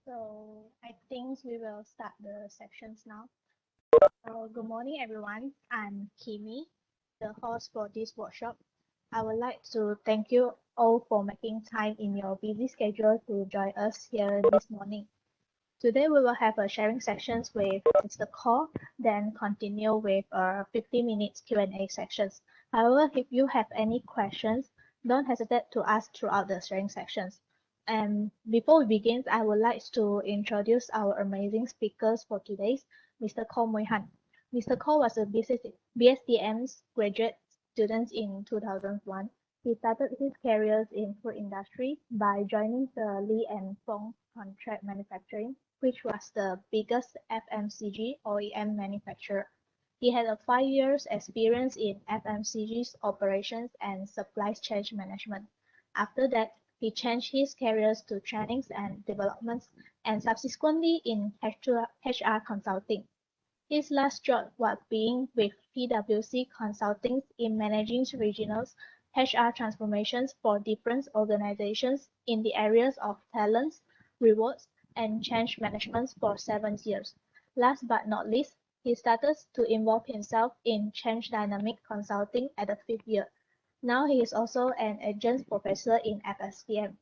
So I think we will start the sections now. Good morning, everyone. I'm Kimi, the host for this workshop. I would like to thank you all for making time in your busy schedule to join us here this morning. Today we will have a sharing sessions with Mr. Koh, then continue with 50 minutes Q&A sections. However, if you have any questions, don't hesitate to ask throughout the sharing sections. And before we begin, I would like to introduce our amazing speakers for today, Mr. Koh Mui Han. Mr. Koh was a BSDM's graduate student in 2001. He started his career in food industry by joining the Lee and Fong contract manufacturing, which was the biggest FMCG OEM manufacturer. He had a 5 years experience in FMCG's operations and supply chain management. After that, he changed his careers to trainings and developments and subsequently in HR consulting. His last job was being with PwC Consulting in managing regional HR transformations for different organizations in the areas of talents, rewards, and change management for 7 years. Last but not least, he started to involve himself in change dynamic consulting at the 5th year. Now he is also an adjunct professor in FSDM.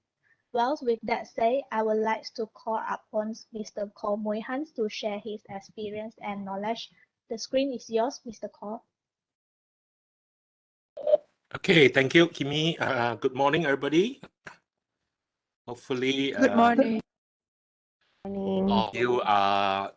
Well, with that said, I would like to call upon Mr. Koh Mui Han to share his experience and knowledge. The screen is yours, Mr. Koh. Okay, thank you, Kimi. Good morning, everybody. Hopefully, Good morning. all of you are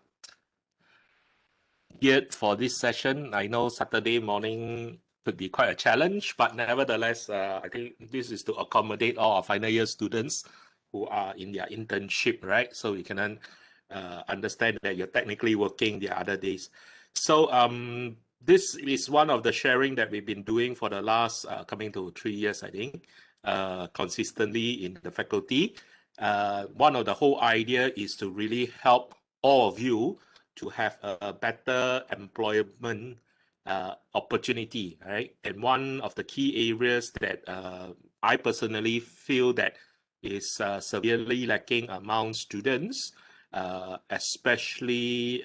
geared for this session. I know Saturday morning could be quite a challenge, but nevertheless, I think this is to accommodate all our final year students who are in their internship, right? So you can understand that you're technically working the other days. So this is one of the sharing that we've been doing for the last coming to 3 years, I think, consistently in the faculty. One of the whole idea is to really help all of you to have a better employment opportunity, right? And one of the key areas that I personally feel that is severely lacking among students, especially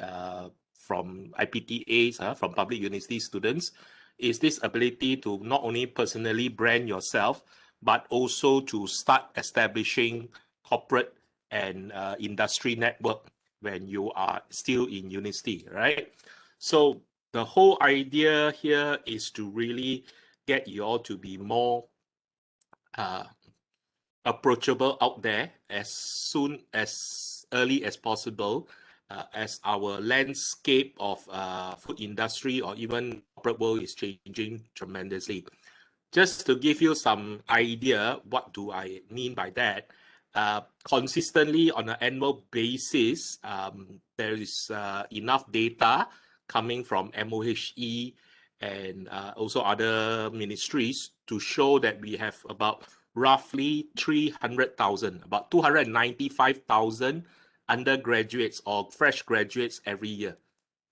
from IPTAs, from public university students, is this ability to not only personally brand yourself, but also to start establishing corporate and industry network when you are still in university, right? So the whole idea here is to really get you all to be more approachable out there as early as possible, as our landscape of food industry or even corporate world is changing tremendously. Just to give you some idea, what do I mean by that? Consistently on an annual basis, there is enough data coming from MOHE and also other ministries to show that we have about roughly 300,000, about 295,000 undergraduates or fresh graduates every year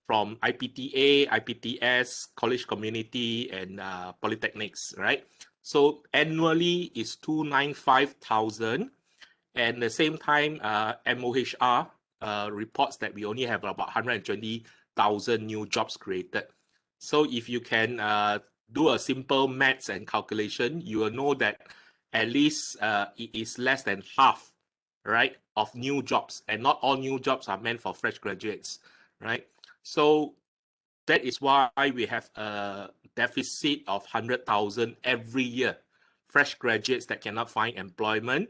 from IPTA, IPTS, college community, and polytechnics, right? So annually is 295,000. And at the same time, MOHR reports that we only have about 120,000 new jobs created. So if you can do a simple maths and calculation, you will know that at least it is less than half, right, of new jobs. And not all new jobs are meant for fresh graduates, right? So that is why we have a deficit of 100,000 every year, fresh graduates that cannot find employment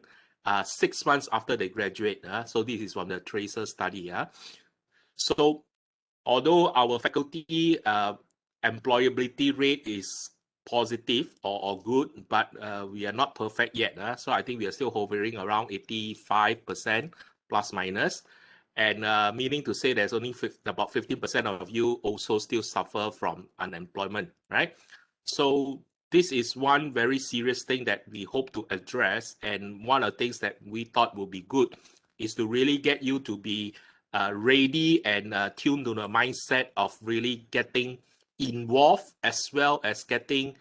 6 months after they graduate. So this is from the Tracer study. So although our faculty employability rate is positive or good, but we are not perfect yet. So I think we are still hovering around 85% plus minus. And meaning to say there's only about 15% of you also still suffer from unemployment, right? So this is one very serious thing that we hope to address. And one of the things that we thought would be good is to really get you to be ready and tuned to the mindset of really getting involved as well as getting,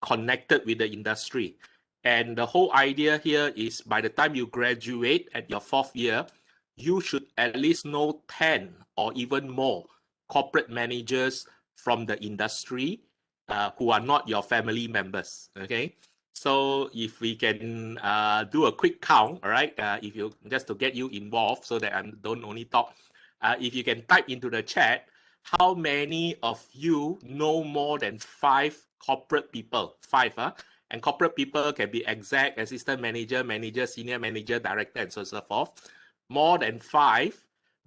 connected with the industry. And the whole idea here is by the time you graduate at your 4th year, you should at least know 10 or even more corporate managers from the industry who are not your family members. Okay. So if we can do a quick count, all right, if you just to get you involved so that I don't only talk, if you can type into the chat, how many of you know more than 5 corporate people? 5, huh? And corporate people can be exec, assistant manager, manager, senior manager, director, and so forth. More than 5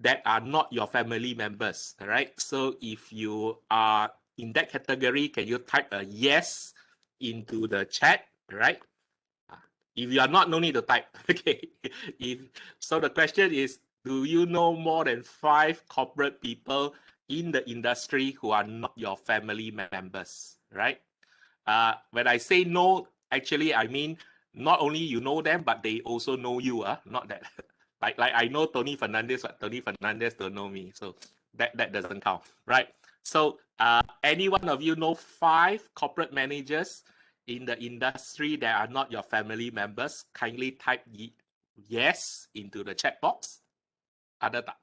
that are not your family members. All right. So if you are in that category, can you type a yes into the chat? All right. If you are not, no need to type. Okay. If so, the question is, do you know more than 5 corporate people in the industry who are not your family members? Right. When I say no, actually I mean not only you know them, but they also know you. Not that like I know Tony Fernandez, but Tony Fernandez don't know me, so that doesn't count, right? So any one of you know 5 corporate managers in the industry that are not your family members? Kindly type yes into the chat box. Ada tak?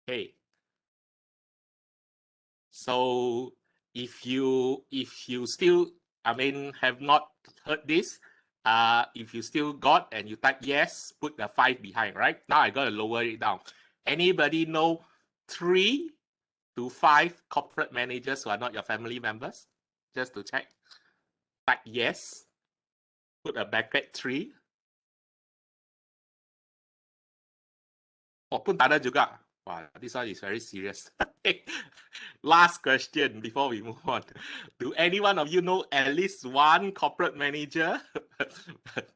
Okay. So if you still, I mean, have not heard this, if you still got and you type yes, put the 5 behind, right? Now I gotta lower it down. Anybody know 3 to 5 corporate managers who are not your family members? Just to check. Type yes, put a bracket 3. Oh, pun tak ada juga. Wow, this one is very serious. Last question before we move on. Do any one of you know at least one corporate manager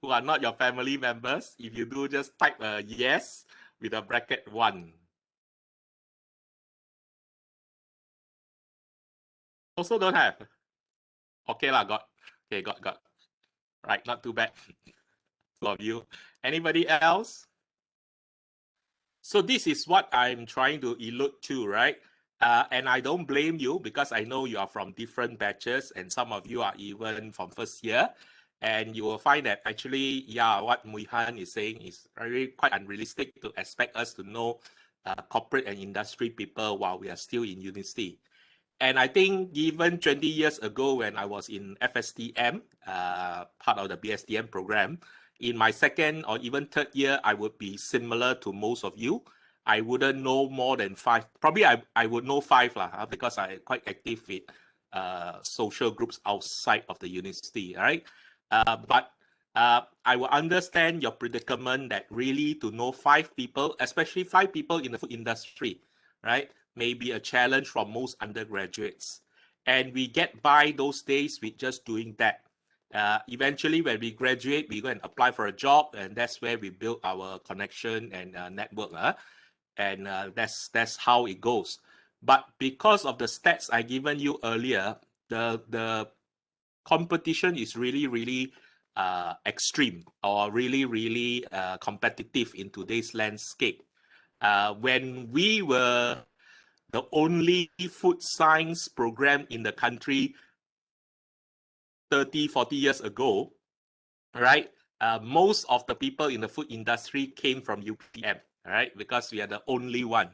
who are not your family members? If you do, just type a yes with a bracket 1. Also don't have. Okay lah, got. Okay, got. Right, not too bad. Two of you. Anybody else? So this is what I'm trying to allude to, right? And I don't blame you because I know you are from different batches and some of you are even from first year. And you will find that actually, yeah, what Mui Han is saying is very quite unrealistic to expect us to know corporate and industry people while we are still in university. And I think even 20 years ago when I was in FSTM, part of the BSTM program, in my second or even third year, I would be similar to most of you. I wouldn't know more than 5. Probably I would know 5 lah, because I'm quite active with social groups outside of the university, right? But I will understand your predicament that really to know 5 people, especially 5 people in the food industry, right, may be a challenge for most undergraduates. And we get by those days with just doing that. Eventually, when we graduate, we go and apply for a job, and that's where we build our connection and network. And that's how it goes. But because of the stats I given you earlier, the competition is really extreme or really competitive in today's landscape. When we were the only food science program in the country 30, 40 years ago, right? Most of the people in the food industry came from UPM, right? Because we are the only one,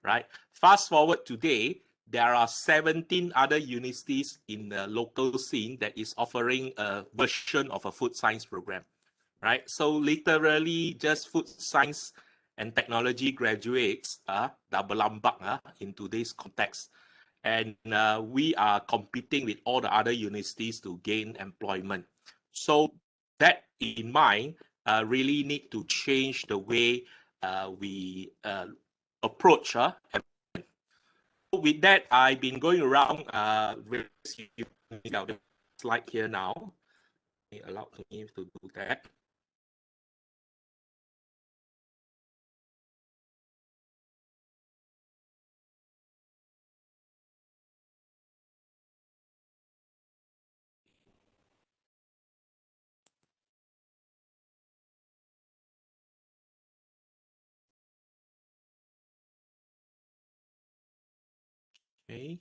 right? Fast forward today, there are 17 other universities in the local scene that is offering a version of a food science program, right? So literally just food science and technology graduates double berlambak in today's context. And we are competing with all the other universities to gain employment. So that in mind, really need to change the way we approach. With that, I've been going around slide here now. Allow me to do that. Okay.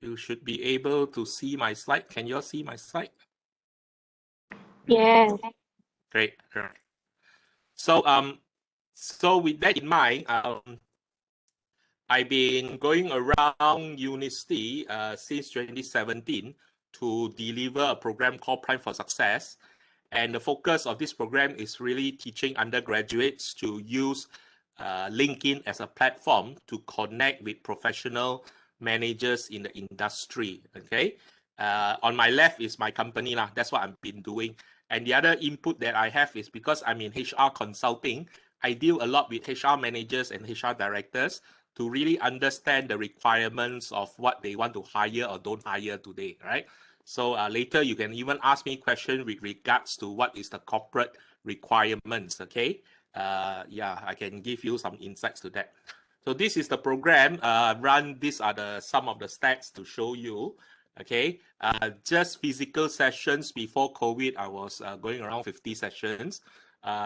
You should be able to see my slide. Can you all see my slide? Yes. Great. So with that in mind, I've been going around university since 2017 to deliver a program called Prime for Success. And the focus of this program is really teaching undergraduates to use LinkedIn as a platform to connect with professional managers in the industry. Okay. On my left is my company lah. That's what I've been doing. And the other input that I have is because I'm in HR consulting, I deal a lot with HR managers and HR directors to really understand the requirements of what they want to hire or don't hire today, right? So later you can even ask me questions with regards to what is the corporate requirements, okay? Yeah, I can give you some insights to that. So this is the program run. These are some of the stats to show you, okay? Just physical sessions before COVID, I was going around 50 sessions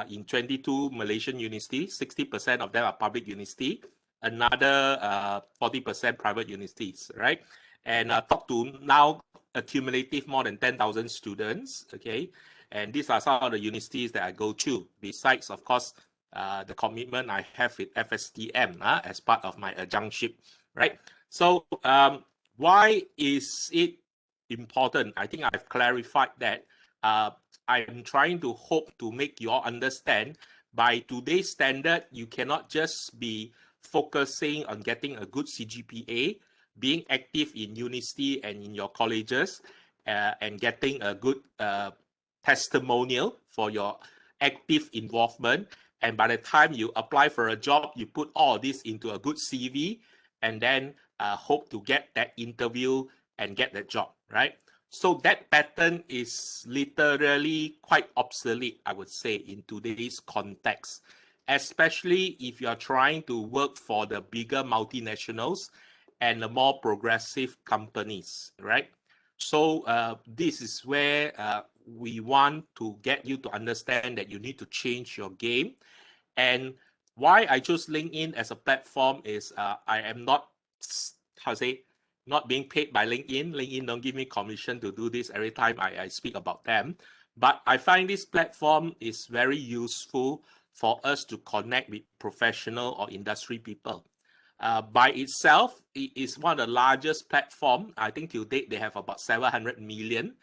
in 22 Malaysian universities. 60% of them are public university. Another 40% private universities, right? And talk to now accumulative more than 10,000 students, okay? And these are some of the universities that I go to, besides, of course, the commitment I have with FSTM as part of my adjunctship, right? So why is it important? I think I've clarified that. I'm trying to hope to make you all understand by today's standard, you cannot just be focusing on getting a good CGPA, being active in university and in your colleges, and getting a good testimonial for your active involvement. And by the time you apply for a job, you put all this into a good CV and then hope to get that interview and get that job, right? So that pattern is literally quite obsolete, I would say, in today's context, especially if you're trying to work for the bigger multinationals and the more progressive companies, right? So this is where we want to get you to understand that you need to change your game. And why I chose LinkedIn as a platform is I am not, how to say, not being paid by LinkedIn. LinkedIn don't give me commission to do this every time I speak about them. But I find this platform is very useful for us to connect with professional or industry people. By itself, it is one of the largest platforms. I think till date, they have about 700 million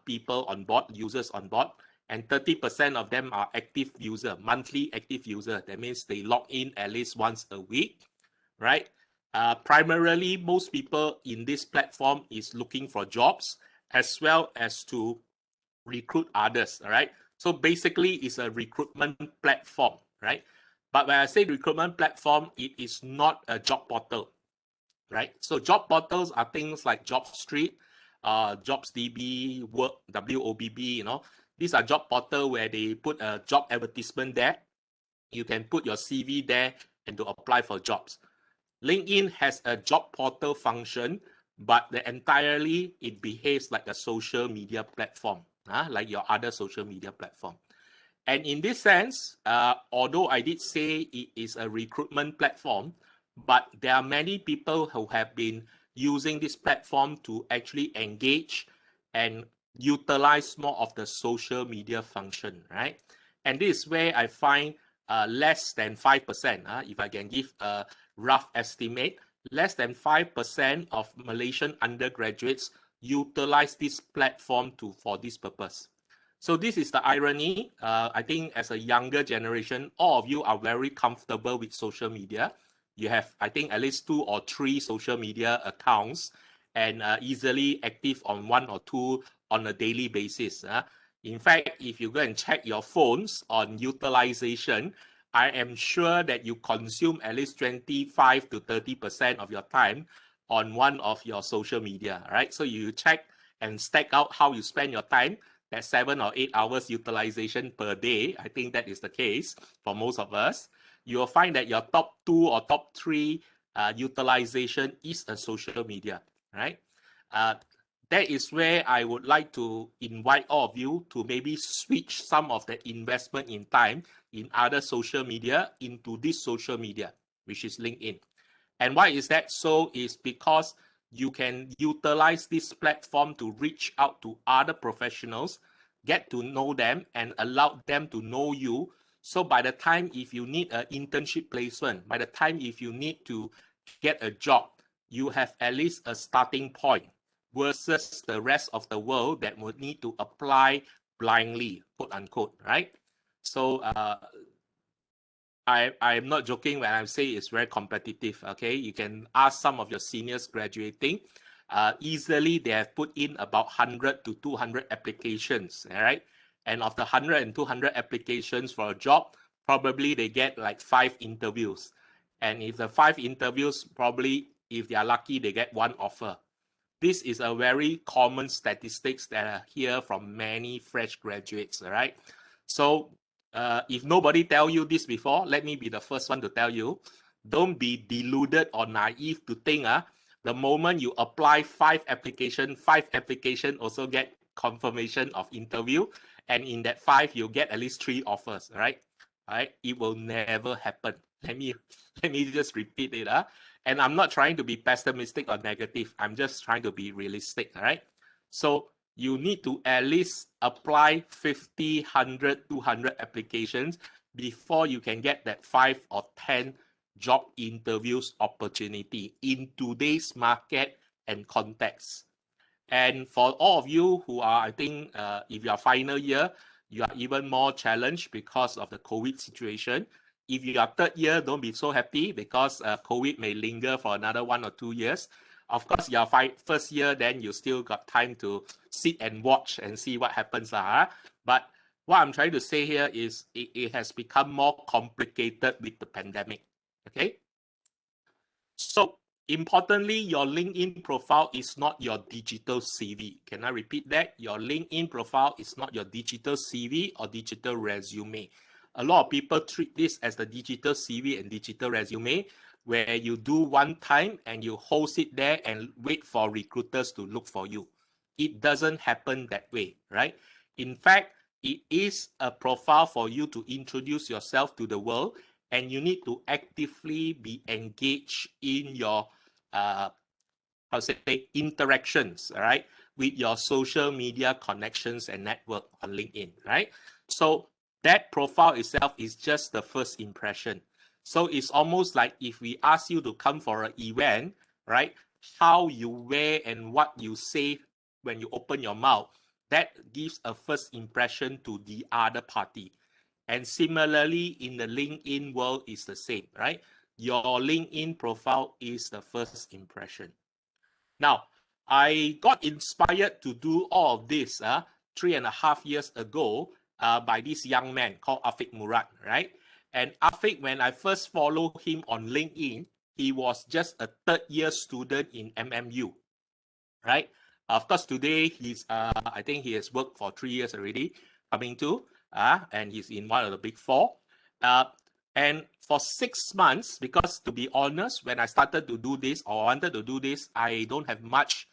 people on board, users on board, and 30% of them are active user, monthly active user. That means they log in at least once a week, right? Primarily, most people in this platform is looking for jobs as well as to recruit others, all right? So basically, it's a recruitment platform, right? But when I say recruitment platform, it is not a job portal, right? So job portals are things like JobStreet, JobsDB, Work, WOBB, you know. These are job portal where they put a job advertisement there. You can put your CV there and to apply for jobs. LinkedIn has a job portal function, but entirely it behaves like a social media platform, like your other social media platform. And in this sense, although I did say it is a recruitment platform, but there are many people who have been using this platform to actually engage and utilize more of the social media function, right? And this is where I find less than 5%, if I can give a rough estimate, less than 5% of Malaysian undergraduates utilize this platform for this purpose. So this is the irony. I think as a younger generation, all of you are very comfortable with social media. You have, I think, at least 2 or 3 social media accounts and easily active on 1 or 2 on a daily basis. In fact, if you go and check your phones on utilization, I am sure that you consume at least 25 to 30% of your time on one of your social media, right? So you check and stack out how you spend your time. That's 7 or 8 hours utilization per day. I think that is the case for most of us. You will find that your top 2 or top 3 utilization is a social media, right? That is where I would like to invite all of you to maybe switch some of the investment in time in other social media into this social media, which is LinkedIn. And why is that so? Is because you can utilize this platform to reach out to other professionals, get to know them, and allow them to know you. So by the time if you need an internship placement, by the time if you need to get a job, you have at least a starting point versus the rest of the world that would need to apply blindly, quote unquote, right? So I'm not joking when I say it's very competitive. Okay, you can ask some of your seniors graduating. Easily, they have put in about 100 to 200 applications. All right, and of the 100 and 200 applications for a job, probably they get like 5 interviews. And if the 5 interviews, probably if they are lucky, they get 1 offer. This is a very common statistics that I hear from many fresh graduates. All right, so if nobody tell you this before, let me be the first one to tell you. Don't be deluded or naive to think the moment you apply 5 application also get confirmation of interview, and in that 5 you get at least 3 offers, right? All right, it will never happen. Let me just repeat it. And I'm not trying to be pessimistic or negative. I'm just trying to be realistic. All right. So you need to at least apply 50, 100, 200 applications before you can get that 5 or 10 job interviews opportunity in today's market and context. And for all of you who are, I think, if you are final year, you are even more challenged because of the COVID situation. If you are third year, don't be so happy because COVID may linger for another 1 or 2 years. Of course, your first year, then you still got time to sit and watch and see what happens. But what I'm trying to say here is it has become more complicated with the pandemic. Okay. So importantly, your LinkedIn profile is not your digital CV. Can I repeat that? Your LinkedIn profile is not your digital CV or digital resume. A lot of people treat this as the digital CV and digital resume, where you do one time and you host it there and wait for recruiters to look for you. It doesn't happen that way, right? In fact, it is a profile for you to introduce yourself to the world, and you need to actively be engaged in your interactions, all right, with your social media connections and network on LinkedIn, right? So that profile itself is just the first impression. So it's almost like if we ask you to come for an event, right, how you wear and what you say when you open your mouth, that gives a first impression to the other party. And similarly, in the LinkedIn world is the same, right? Your LinkedIn profile is the first impression. Now, I got inspired to do all of this 3.5 years ago by this young man called Afiq Murad, right? And Afiq, when I first followed him on LinkedIn, he was just a third-year student in MMU, right? Of course, today I think he has worked for 3 years already, coming to, and he's in one of the big four. And for 6 months, because to be honest, when I started to do this or wanted to do this, I don't have much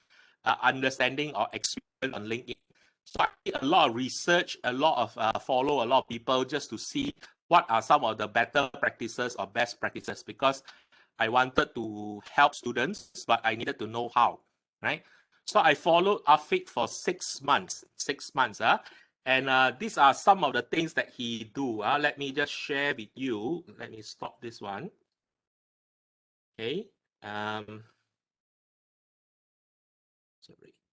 understanding or experience on LinkedIn. So I did a lot of research, a lot of follow a lot of people just to see what are some of the better practices or best practices, because I wanted to help students, but I needed to know how, right? So I followed Afiq for 6 months, 6 months, and these are some of the things that he do. Let me just share with you. Let me stop this one. Okay. Sorry,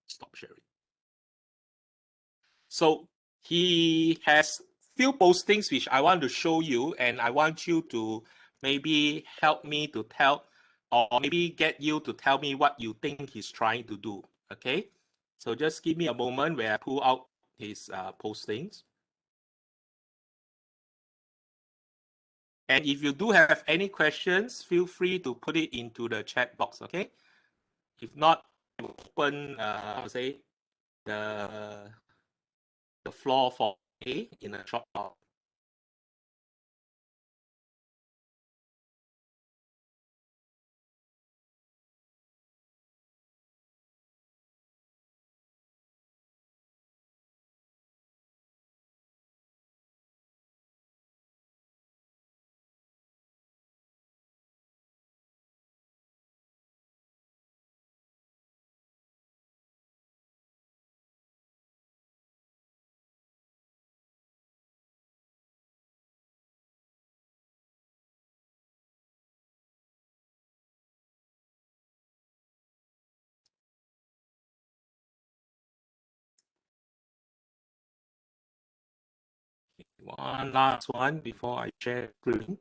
stop sharing. So he has few postings which I want to show you, and I want you to maybe help me to tell, or maybe get you to tell me what you think he's trying to do. Okay. So just give me a moment where I pull out his postings. And if you do have any questions, feel free to put it into the chat box, okay? If not, I will open, the floor for A in a short while. one last one before I share screen.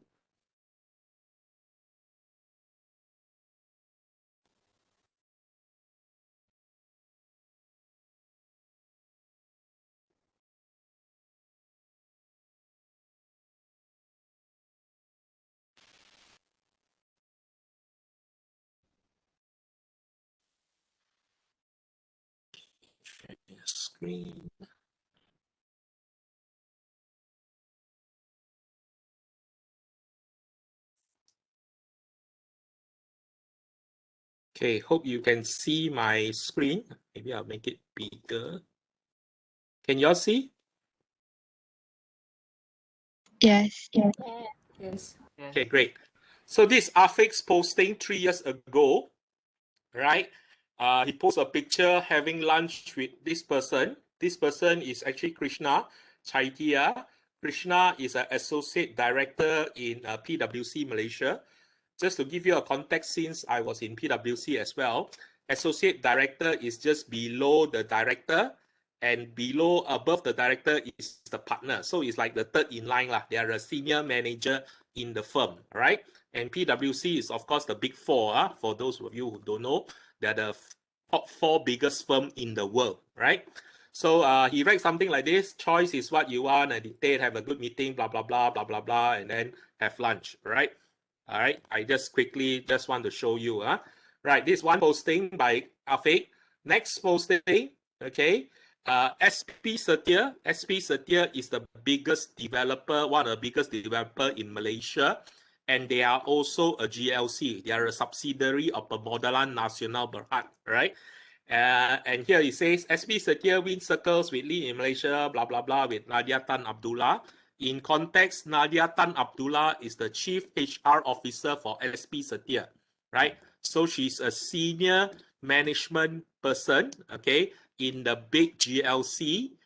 Share screen. Okay, hope you can see my screen. Maybe I'll make it bigger. Can you all see? Yes. Yeah. Yes. Okay, great. So this Afik's posting 3 years ago, right? He posted a picture having lunch with this person. This person is actually Krishna Chaitia. Krishna is an associate director in PwC Malaysia. Just to give you a context, since I was in PwC as well, associate director is just below the director, and above the director is the partner. So it's like the third in line lah. They are a senior manager in the firm, right? And PwC is of course the big four. For those of you who don't know, they're the top 4 biggest firm in the world, right? So he writes something like this: choice is what you want, and dictate, have a good meeting, blah blah blah blah blah blah, and then have lunch, right? All right, I just quickly want to show you. Right, this one posting by Afik. Next posting, okay. SP Setia. SP Setia is the biggest developer, one of the biggest developer in Malaysia, and they are also a GLC. They are a subsidiary of Permodalan Nasional Berhad, right? And here it says SP Setia wins circles with Lee in Malaysia, blah blah blah, with Nadia Tan Abdullah. In context, Nadia Tan Abdullah is the chief HR officer for SP Setia, right? So she's a senior management person, okay, in the big GLC,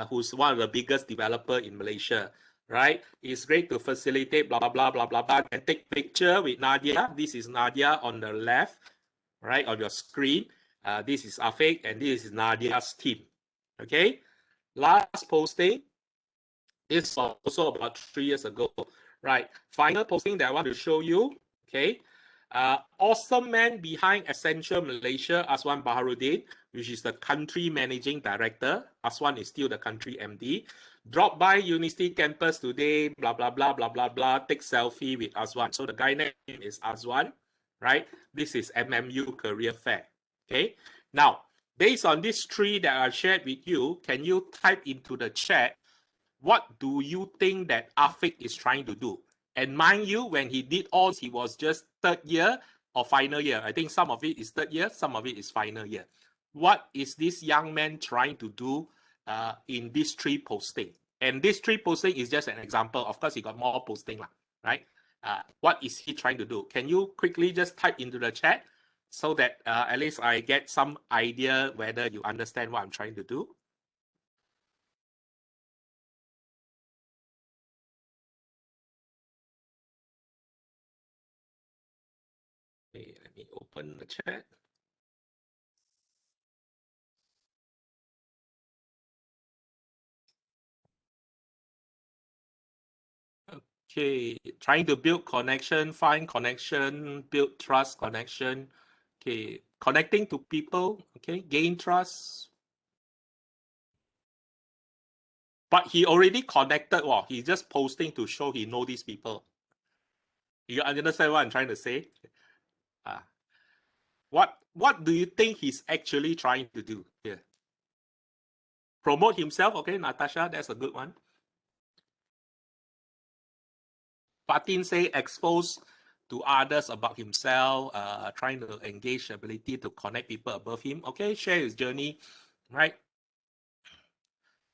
who's one of the biggest developer in Malaysia, right? It's great to facilitate, blah, blah, blah, blah, blah, blah, and take picture with Nadia. This is Nadia on the left, right, on your screen. This is Afik, and this is Nadia's team, okay? Last posting, this is also about 3 years ago, right? Final posting that I want to show you, okay? Awesome man behind Accenture Malaysia, Aswan Baharudin, which is the country managing director. Aswan is still the country MD. Drop by University campus today, blah, blah, blah, blah, blah, blah. Take selfie with Aswan. So the guy name is Aswan, right? This is MMU Career Fair, okay? Now, based on these 3 that I shared with you, can you type into the chat, what do you think that Afik is trying to do? And mind you, when he did all, he was just 3rd year or final year. I think some of it is 3rd year, some of it is final year. What is this young man trying to do in these 3 posting? And this 3 posting is just an example. Of course, he got more posting, right? What is he trying to do? Can you quickly just type into the chat so that at least I get some idea whether you understand what I'm trying to do? Okay, let me open the chat. Okay, trying to build connection, find connection, build trust connection. Okay, connecting to people, okay, gain trust. But he already connected, well, he's just posting to show he know these people. You understand what I'm trying to say? What do you think he's actually trying to do here? Promote himself, okay, Natasha, that's a good one. Patin say expose to others about himself, trying to engage ability to connect people above him. Okay, share his journey, right?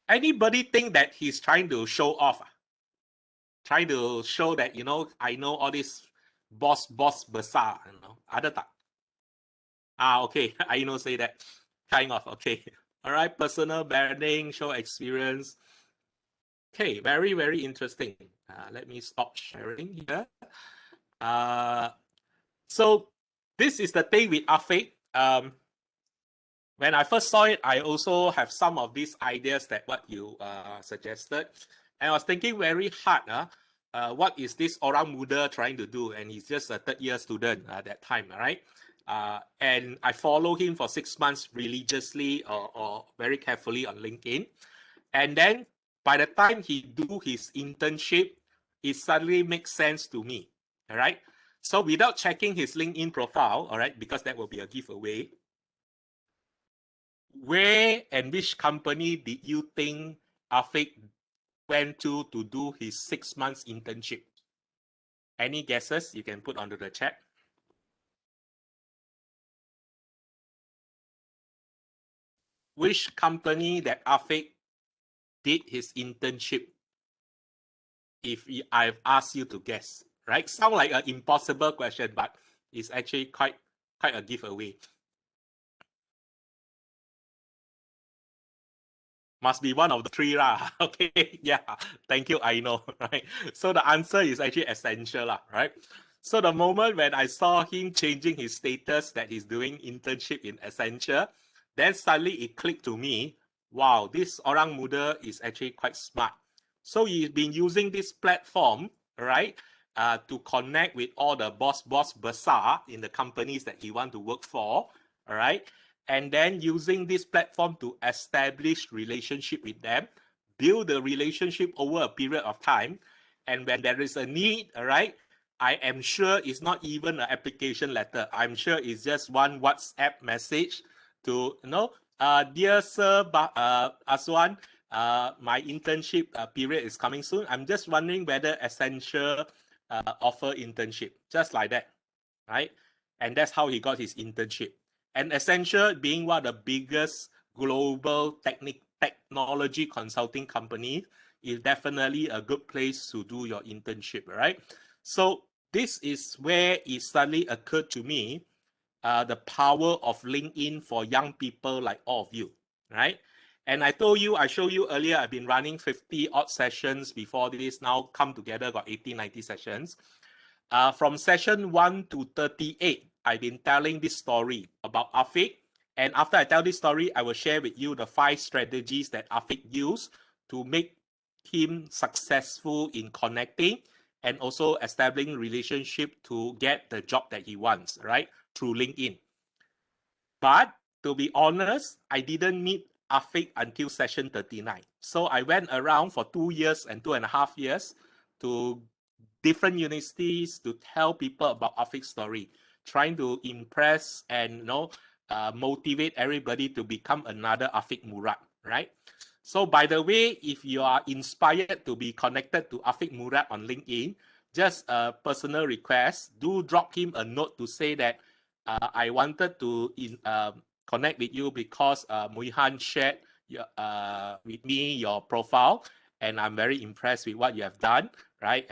Anybody think that he's trying to show off? Trying to show that, you know, I know all this boss besar, you know, other tak? Okay, I know say that, kind of, okay. All right, personal branding, show experience. Okay, very, very interesting. Let me stop sharing here. So this is the thing with Afik. When I first saw it, I also have some of these ideas that what you suggested. And I was thinking very hard, what is this orang muda trying to do? And he's just a third-year student at that time, right? And I follow him for 6 months religiously or very carefully on LinkedIn. And then by the time he do his internship, it suddenly makes sense to me, all right? So without checking his LinkedIn profile, all right, because that will be a giveaway, where and which company did you think Afiq went to do his 6 months internship? Any guesses you can put onto the chat? Which company that Afiq did his internship? If I've asked you to guess, right? Sound like an impossible question, but it's actually quite a giveaway. Must be one of the three lah. Okay, yeah. Thank you, I know, right? So the answer is actually essential lah, right? So the moment when I saw him changing his status that he's doing internship in Accenture, then suddenly it clicked to me, wow, this orang muda is actually quite smart. So he's been using this platform, right, to connect with all the boss besar in the companies that he want to work for, all right? And then using this platform to establish relationship with them, build the relationship over a period of time. And when there is a need, all right, I am sure it's not even an application letter. I'm sure it's just one WhatsApp message to, dear Sir Aswan, my internship period is coming soon. I'm just wondering whether Accenture offer internship, just like that, right? And that's how he got his internship. And Accenture, being one of the biggest global technology consulting companies, is definitely a good place to do your internship, right? So this is where it suddenly occurred to me, the power of LinkedIn for young people like all of you, right? And I showed you earlier, I've been running 50 odd sessions before this, now come together, got 80, 90 sessions. From session 1 to 38, I've been telling this story about Afiq. And after I tell this story, I will share with you the 5 strategies that Afiq used to make him successful in connecting and also establishing relationship to get the job that he wants, right? Through LinkedIn. But to be honest, I didn't meet Afiq until session 39. So I went around for 2 years and 2.5 years to different universities to tell people about Afiq's story, trying to impress and motivate everybody to become another Afiq Murad, right? So by the way, if you are inspired to be connected to Afiq Murad on LinkedIn, just a personal request, do drop him a note to say that I wanted to connect with you because Mui Han shared with me your profile, and I'm very impressed with what you have done, right?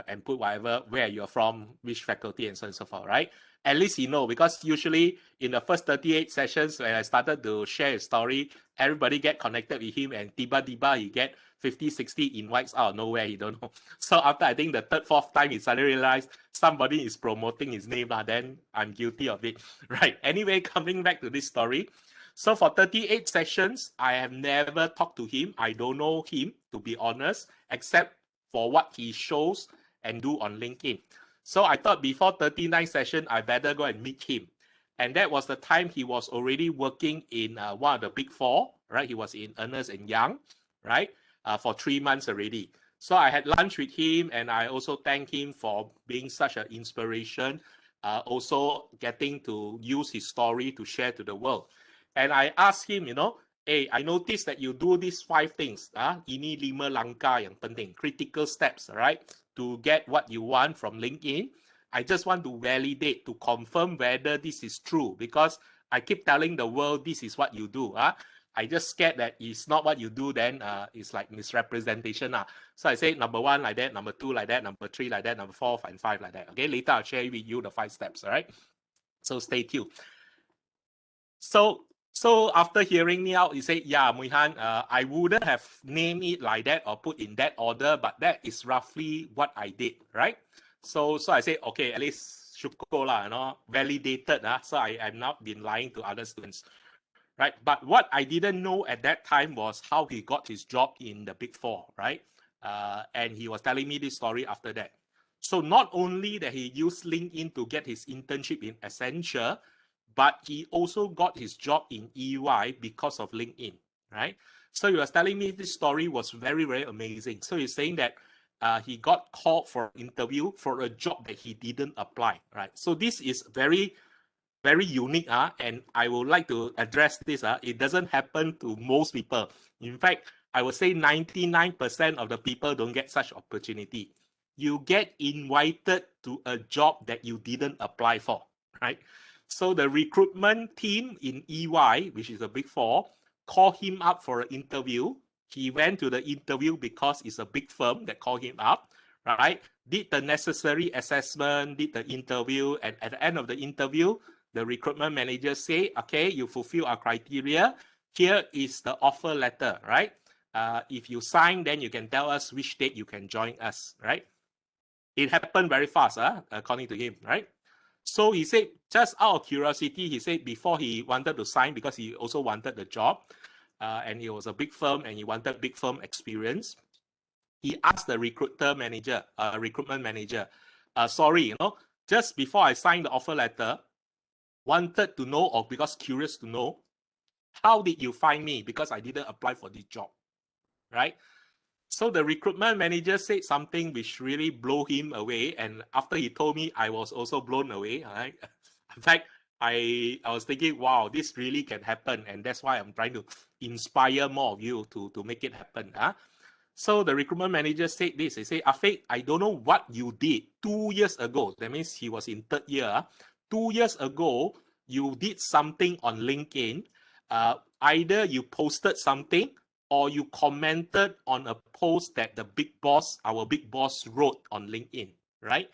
And put where you're from, which faculty, and so on and so forth, right? At least he know, because usually in the first 38 sessions when I started to share his story, everybody get connected with him, and tiba-tiba he get 50, 60 invites out of nowhere, he don't know. So after I think the third, fourth time, he suddenly realized somebody is promoting his name, then I'm guilty of it. Right. Anyway, coming back to this story. So for 38 sessions, I have never talked to him. I don't know him, to be honest, except for what he shows and do on LinkedIn. So I thought before 39 session, I better go and meet him. And that was the time he was already working in one of the big 4, right? He was in Ernst & Young, right? For 3 months already. So I had lunch with him, and I also thank him for being such an inspiration, also getting to use his story to share to the world. And I asked him, hey, I noticed that you do these 5 things. Ini 5 langkah yang penting, critical steps, right? To get what you want from LinkedIn. I just want to validate, to confirm whether this is true, because I keep telling the world this is what you do. I just scared that it's not what you do, then it's like misrepresentation. So I say number 1 like that, number 2 like that, number 3 like that, number 4 and 5 like that. Okay, later I'll share with you the 5 steps, all right? So stay tuned. So after hearing me out, he said, yeah, Mui Han, I wouldn't have named it like that or put in that order, but that is roughly what I did, right? So I said, okay, at least syukur lah, validated. So I've not been lying to other students, right? But what I didn't know at that time was how he got his job in the Big 4, right? And he was telling me this story after that. So not only that he used LinkedIn to get his internship in Accenture, but he also got his job in EY because of LinkedIn, right? So he was telling me this story was very, very amazing. So he's saying that he got called for an interview for a job that he didn't apply, right? So this is very, very unique, and I would like to address this. It doesn't happen to most people. In fact, I would say 99% of the people don't get such opportunity. You get invited to a job that you didn't apply for, right? So the recruitment team in EY, which is a big four, called him up for an interview. He went to the interview because it's a big firm that called him up, right? Did the necessary assessment, did the interview, and at the end of the interview, the recruitment manager say, okay, you fulfill our criteria. Here is the offer letter, right? If you sign, then you can tell us which date you can join us, right? It happened very fast, according to him, right? So he said, just out of curiosity, he said before he wanted to sign, because he also wanted the job, and it was a big firm and he wanted big firm experience, he asked the recruitment manager, sorry, just before I signed the offer letter, wanted to know, or because curious to know, how did you find me? Because I didn't apply for this job, right? So the recruitment manager said something which really blew him away. And after he told me, I was also blown away. Right? In fact, I was thinking, wow, this really can happen. And that's why I'm trying to inspire more of you to make it happen. So the recruitment manager said this. He said, Afiq, I don't know what you did 2 years ago. That means he was in third year. 2 years ago, you did something on LinkedIn. Either you posted something or you commented on a post that our big boss wrote on LinkedIn, right?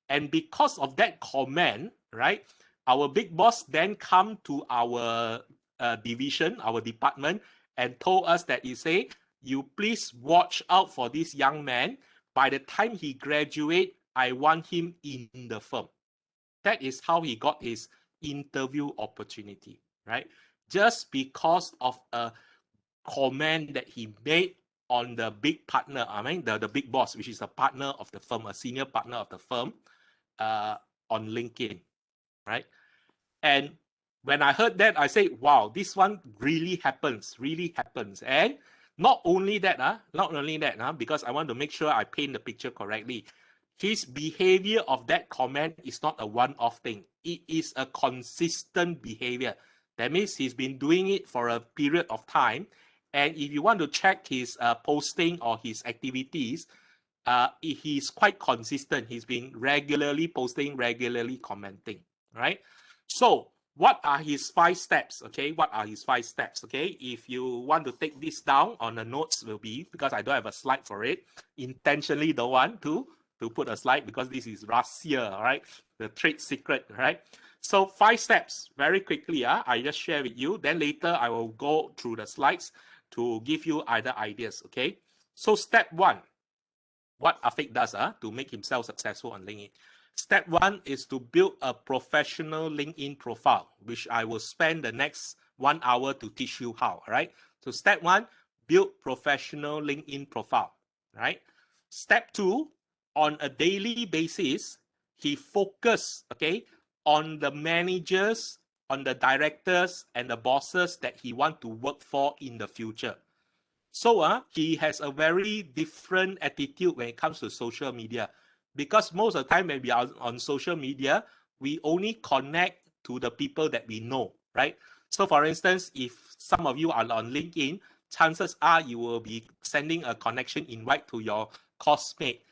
And because of that comment, right, our big boss then come to our division, our department, and told us that he say, you please watch out for this young man. By the time he graduate, I want him in the firm. That is how he got his interview opportunity, right? Just because of a comment that he made on the big partner, the big boss, which is a partner of the firm, a senior partner of the firm, on LinkedIn, right? And when I heard that, I said, wow, this one really happens. And not only that, because I want to make sure I paint the picture correctly. His behavior of that comment is not a one-off thing. It is a consistent behavior. That means he's been doing it for a period of time. And if you want to check his posting or his activities, he's quite consistent. He's been regularly posting, regularly commenting, right? So what are his 5 steps? Okay, what are his 5 steps? Okay, if you want to take this down on the notes, will be, because I don't have a slide for it, intentionally don't want to put a slide because this is Russia, right? The trade secret, right? So 5 steps, very quickly, I just share with you. Then later I will go through the slides to give you other ideas, okay? So step 1, what Afiq does to make himself successful on LinkedIn. Step 1 is to build a professional LinkedIn profile, which I will spend the next 1 hour to teach you how, right? So step 1, build professional LinkedIn profile, right? Step 2, on a daily basis, he focus, okay, on the managers, on the directors and the bosses that he want to work for in the future. So he has a very different attitude when it comes to social media, because most of the time when we are on social media, we only connect to the people that we know, right? So for instance, if some of you are on LinkedIn, chances are you will be sending a connection invite to your coursemate,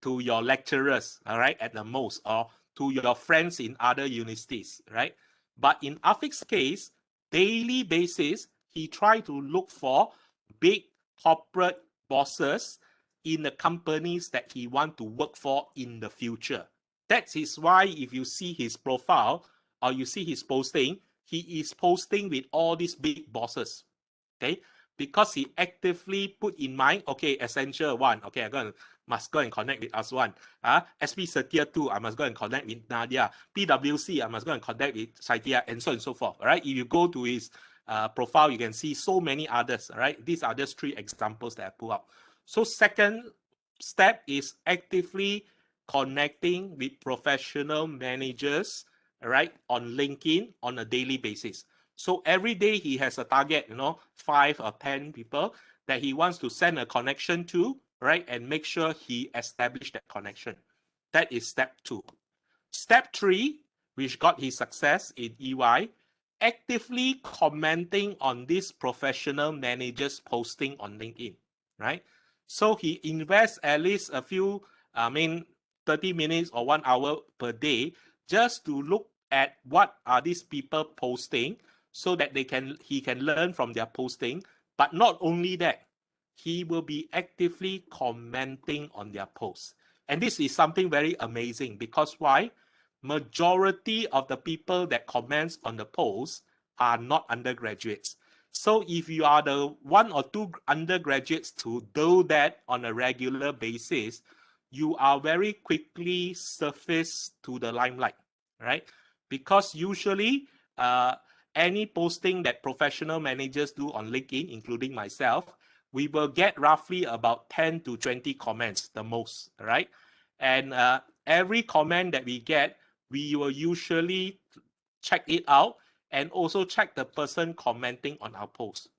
to your lecturers, all right, at the most, or to your friends in other universities, right? But in Afiq's case, daily basis, he tried to look for big corporate bosses in the companies that he want to work for in the future. That is why if you see his profile or you see his posting, he is posting with all these big bosses, okay? Because he actively put in mind, okay, Essential 1, okay, must go and connect with Aswan. SP Setia 2, I must go and connect with Nadia. PwC, I must go and connect with Saitia, and so on and so forth. All right. If you go to his profile, you can see so many others. All right. These are just 3 examples that I pull up. So second step is actively connecting with professional managers, right, on LinkedIn on a daily basis. So every day he has a target, 5 or 10 people that he wants to send a connection to, right, and make sure he establish that connection. That is step 2. Step 3, which got his success in EY, actively commenting on this professional manager's posting on LinkedIn, right? So he invests at least 30 minutes or 1 hour per day just to look at what are these people posting so that he can learn from their posting. But not only that, he will be actively commenting on their posts. And this is something very amazing because why? Majority of the people that comments on the post are not undergraduates. So if you are the 1 or 2 undergraduates to do that on a regular basis, you are very quickly surface to the limelight, right? Because usually any posting that professional managers do on LinkedIn, including myself, we will get roughly about 10 to 20 comments the most, right? And every comment that we get, we will usually check it out and also check the person commenting on our post.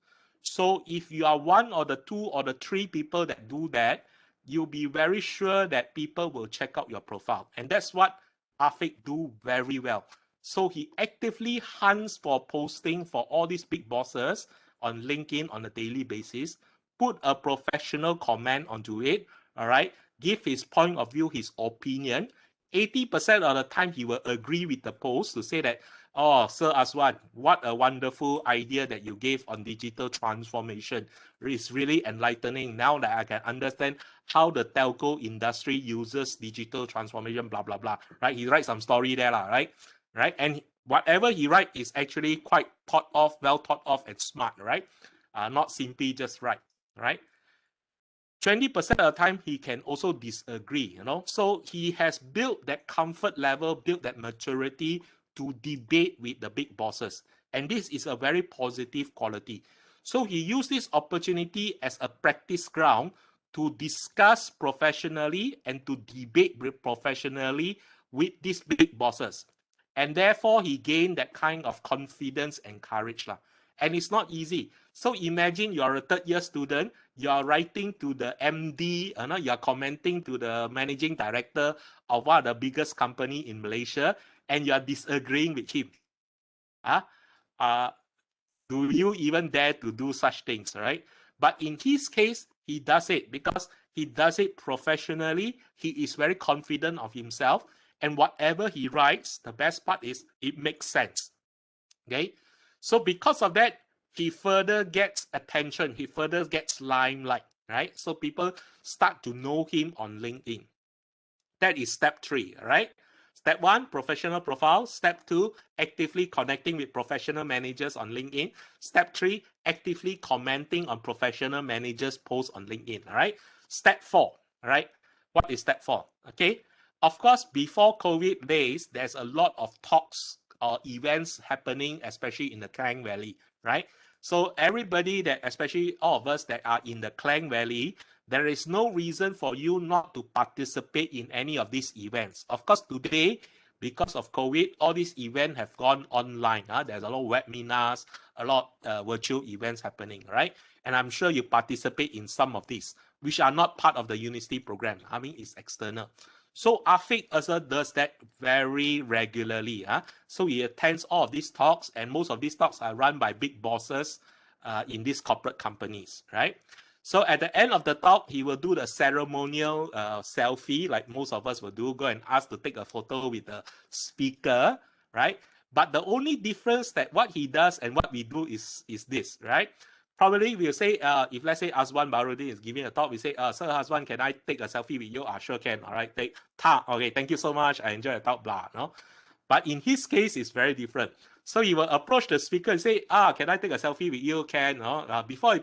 So if you are 1 or the 2 or the 3 people that do that, you'll be very sure that people will check out your profile. And that's what Afiq do very well. So he actively hunts for posting for all these big bosses on LinkedIn on a daily basis, put a professional comment onto it, all right, give his point of view, his opinion. 80% of the time he will agree with the post to say that, oh, Sir Aswan, what a wonderful idea that you gave on digital transformation. It's really enlightening now that I can understand how the telco industry uses digital transformation, blah, blah, blah, right? He writes some story there, right? Right? And whatever he writes is actually quite thought of, well thought of and smart, right? Not simply just right, right? 20% of the time he can also disagree, so he has built that comfort level, built that maturity to debate with the big bosses, and this is a very positive quality. So he used this opportunity as a practice ground to discuss professionally and to debate professionally with these big bosses, and therefore he gained that kind of confidence and courage, and it's not easy. So imagine you're a 3rd-year student, you're writing to the MD, you're commenting to the managing director of one of the biggest company in Malaysia, and you're disagreeing with him. Do you even dare to do such things, right? But in his case, he does it because he does it professionally. He is very confident of himself, and whatever he writes, the best part is it makes sense. Okay, so because of that, he further gets attention, he further gets limelight, right? So people start to know him on LinkedIn. That is step 3, right? Step 1, professional profile. Step 2, actively connecting with professional managers on LinkedIn. Step 3, actively commenting on professional managers' posts on LinkedIn, all right? Step 4, all right? What is step 4? Okay, of course, before COVID days, there's a lot of talks or events happening, especially in the Klang Valley, right? So everybody that, especially all of us that are in the Klang Valley, there is no reason for you not to participate in any of these events. Of course, today, because of COVID, all these events have gone online. There's a lot of webinars, a lot of virtual events happening, right? And I'm sure you participate in some of these, which are not part of the university program. I mean, it's external. So Afiq also does that very regularly. So he attends all of these talks, and most of these talks are run by big bosses in these corporate companies, right? So at the end of the talk, he will do the ceremonial selfie, like most of us will do, go and ask to take a photo with the speaker, right? But the only difference that what he does and what we do is this, right? Probably we'll say, if let's say Azwan Barudin is giving a talk, we say, Sir Azwan, can I take a selfie with you? Sure can. All right, take. Okay, thank you so much. I enjoy the talk, blah, no? But in his case, it's very different. So he will approach the speaker and say, can I take a selfie with you? Can, before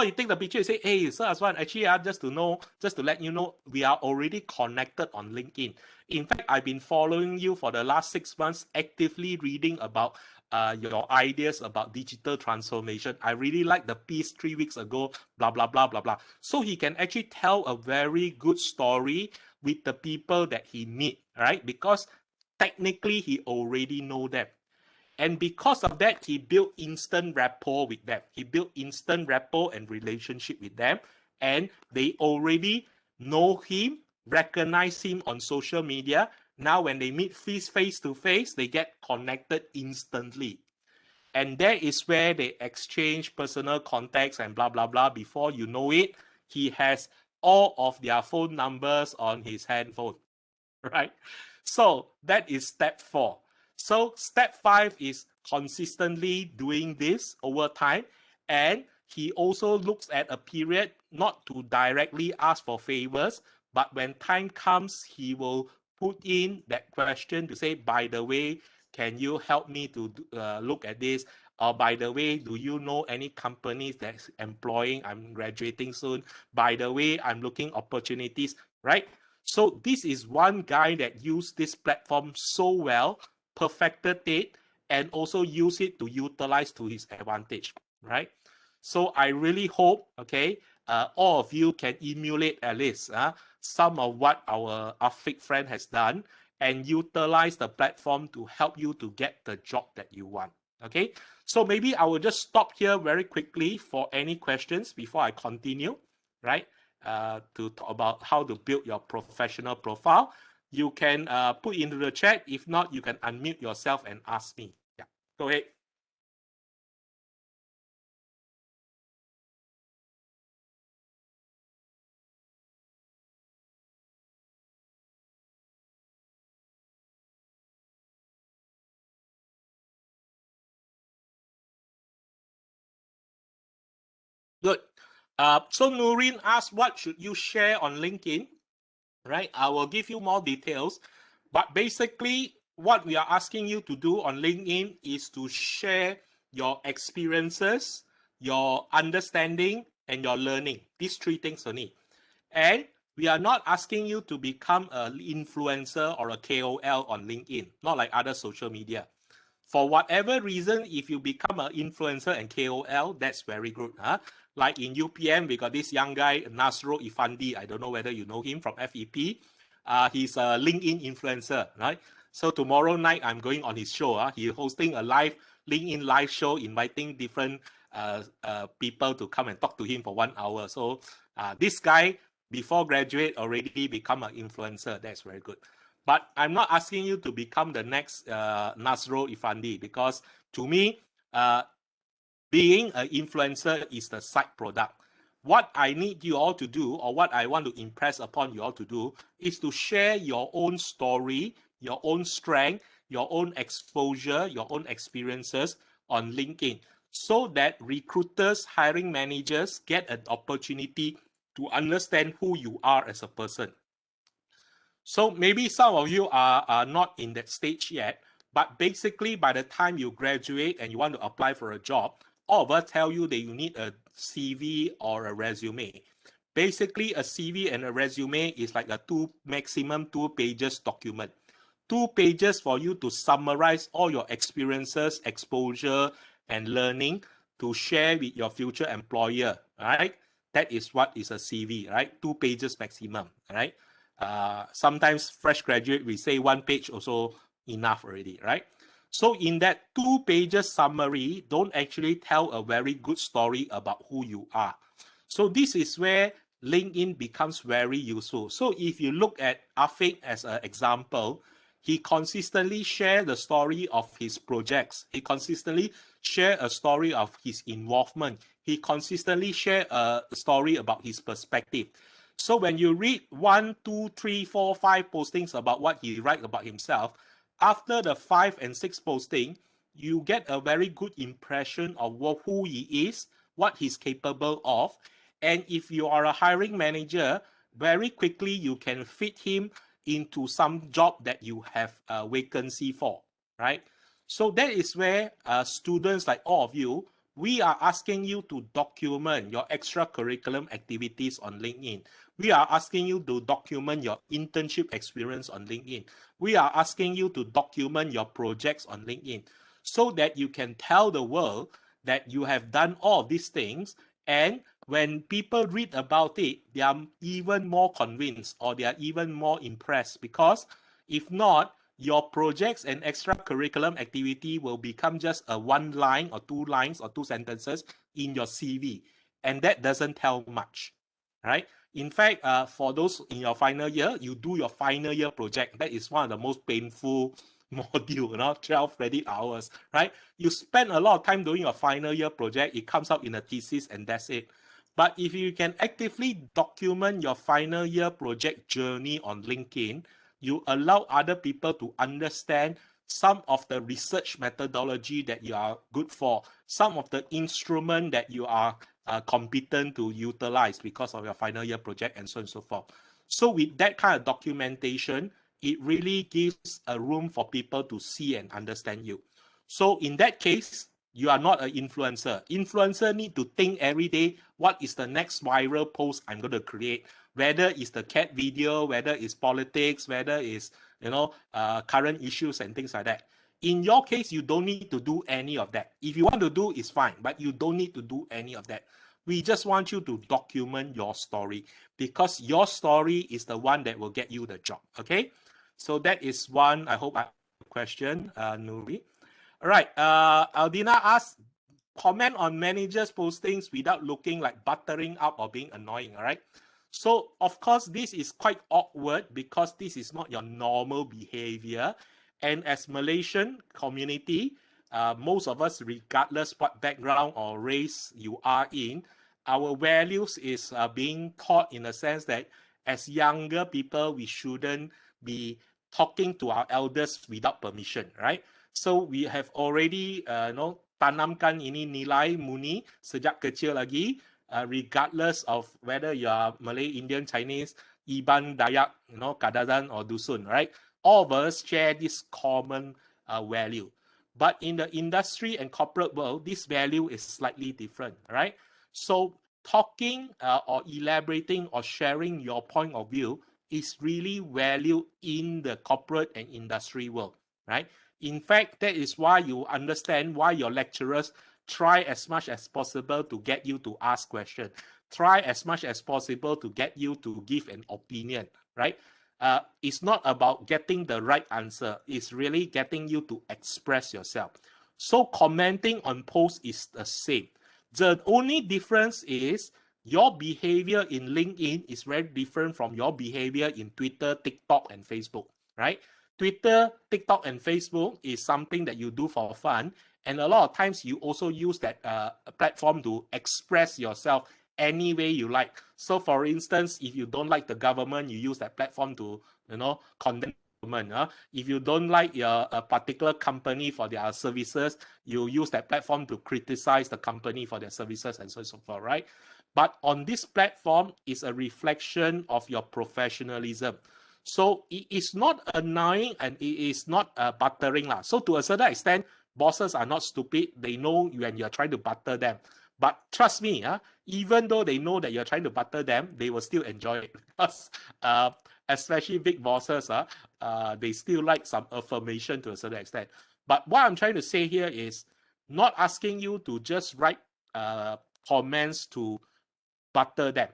you take the picture, you say, hey, Sir Aswan, actually, just to let you know, we are already connected on LinkedIn. In fact, I've been following you for the last 6 months, actively reading about your ideas about digital transformation. I really like the piece 3 weeks ago, blah, blah, blah, blah, blah. So he can actually tell a very good story with the people that he meet, right? Because technically he already know them. And because of that, he built instant rapport with them. He built instant rapport and relationship with them. And they already know him, recognize him on social media. Now, when they meet face to face, they get connected instantly. And that is where they exchange personal contacts and blah, blah, blah. Before you know it, he has all of their phone numbers on his handphone. Right? So that is step 4. So step 5 is consistently doing this over time. And he also looks at a period not to directly ask for favors, but when time comes, he will put in that question to say, by the way, can you help me to look at this? Or by the way, do you know any companies that's employing? I'm graduating soon. By the way, I'm looking opportunities, right? So this is one guy that used this platform so well, perfected it, and also use it to utilize to his advantage, right? So I really hope, okay, all of you can emulate at least some of what our Afiq friend has done and utilize the platform to help you to get the job that you want, okay? So maybe I will just stop here very quickly for any questions before I continue, right? To talk about how to build your professional profile. You can put into the chat. If not, you can unmute yourself and ask me. Yeah, go ahead. Good. So Noreen asked, what should you share on LinkedIn? Right, I will give you more details. But basically, what we are asking you to do on LinkedIn is to share your experiences, your understanding, and your learning. These 3 things only. And we are not asking you to become an influencer or a KOL on LinkedIn, not like other social media. For whatever reason, if you become an influencer and KOL, that's very good. Huh? Like in UPM, we got this young guy, Nasro Ifandi. I don't know whether you know him from FEP. He's a LinkedIn influencer, right? So tomorrow night, I'm going on his show. He's hosting a live LinkedIn live show, inviting different people to come and talk to him for 1 hour. So this guy, before graduate, already become an influencer. That's very good. But I'm not asking you to become the next Nasro Ifandi, because to me, being an influencer is the side product. What I need you all to do, or what I want to impress upon you all to do, is to share your own story, your own strength, your own exposure, your own experiences on LinkedIn, so that recruiters, hiring managers get an opportunity to understand who you are as a person. So maybe some of you are not in that stage yet, but basically by the time you graduate and you want to apply for a job, all of us tell you that you need a CV or a resume. Basically, a CV and a resume is like a maximum 2 pages document. 2 pages for you to summarize all your experiences, exposure, and learning to share with your future employer, right? That is what is a CV, right? 2 pages maximum, right? Sometimes fresh graduate, we say 1 page also enough already, right? So in that 2 pages summary, don't actually tell a very good story about who you are. So this is where LinkedIn becomes very useful. So if you look at Afiq as an example, he consistently share the story of his projects. He consistently share a story of his involvement. He consistently share a story about his perspective. So when you read 1, 2, 3, 4, 5 postings about what he write about himself, after the 5 and 6 posting, you get a very good impression of who he is, what he's capable of. And if you are a hiring manager, very quickly you can fit him into some job that you have a vacancy for, right? So that is where students like all of you, we are asking you to document your extracurriculum activities on LinkedIn. We are asking you to document your internship experience on LinkedIn. We are asking you to document your projects on LinkedIn. so that you can tell the world that you have done all of these things. And when people read about it, they are even more convinced, or they are even more impressed, because if not, your projects and extra curriculum activity will become just a one line or two lines or two sentences in your CV. And that doesn't tell much, right? In fact, for those in your final year, you do your final year project. That is one of the most painful module, 12 credit hours, right? You spend a lot of time doing your final year project. It comes out in a thesis and that's it. But if you can actively document your final year project journey on LinkedIn, you allow other people to understand some of the research methodology that you are good for, some of the instrument that you are competent to utilize because of your final year project, and so on and so forth. So with that kind of documentation, it really gives a room for people to see and understand you. So in that case, you are not an influencer. Influencer need to think every day, what is the next viral post I'm going to create? Whether it's the cat video, whether it's politics, whether it's current issues and things like that. In your case, you don't need to do any of that. If you want to do, it's fine, but you don't need to do any of that. We just want you to document your story, because your story is the one that will get you the job. Okay, so that is one. I hope I answered the question, Nuri. All right. Aldina asks, comment on managers' postings without looking like buttering up or being annoying. All right. So, of course, this is quite awkward because this is not your normal behavior. And as Malaysian community, most of us, regardless what background or race you are in, our values is being taught in a sense that as younger people, we shouldn't be talking to our elders without permission, right? So we have already tanamkan ini nilai muni sejak kecil lagi, regardless of whether you are Malay, Indian, Chinese, Iban, Dayak, Kadadan or Dusun, right? All of us share this common value. But in the industry and corporate world, this value is slightly different, right? So talking or elaborating or sharing your point of view is really valued in the corporate and industry world, right? In fact, that is why you understand why your lecturers try as much as possible to get you to ask questions. Try as much as possible to get you to give an opinion, right? It's not about getting the right answer. It's really getting you to express yourself. So commenting on posts is the same. The only difference is your behavior in LinkedIn is very different from your behavior in Twitter, TikTok, and Facebook, right? Twitter, TikTok, and Facebook is something that you do for fun. And a lot of times you also use that platform to express yourself any way you like. So for instance, if you don't like the government, you use that platform to, condemn the government. If you don't like a particular company for their services, you use that platform to criticize the company for their services and so on and so forth, right? But on this platform is a reflection of your professionalism. So it is not annoying and it is not buttering. So to a certain extent, bosses are not stupid. They know when you're trying to butter them. But trust me, even though they know that you're trying to butter them, they will still enjoy it. Because especially big bosses, they still like some affirmation to a certain extent. But what I'm trying to say here is not asking you to just write comments to butter them.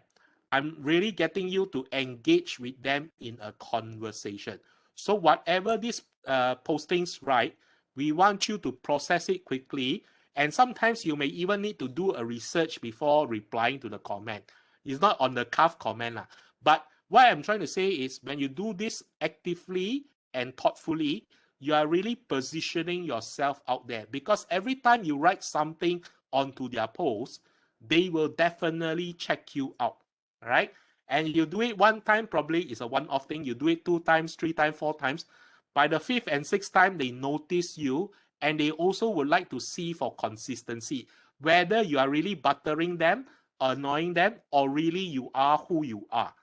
I'm really getting you to engage with them in a conversation. So whatever these postings write, we want you to process it quickly. And sometimes you may even need to do a research before replying to the comment. It's not on the cuff comment. But what I'm trying to say is when you do this actively and thoughtfully, you are really positioning yourself out there. Because every time you write something onto their post, they will definitely check you out, right? And you do it one time, probably it's a one-off thing. You do it 2 times, 3 times, 4 times. By the 5th and 6th time, they notice you, and they also would like to see for consistency, whether you are really buttering them, annoying them, or really you are who you are.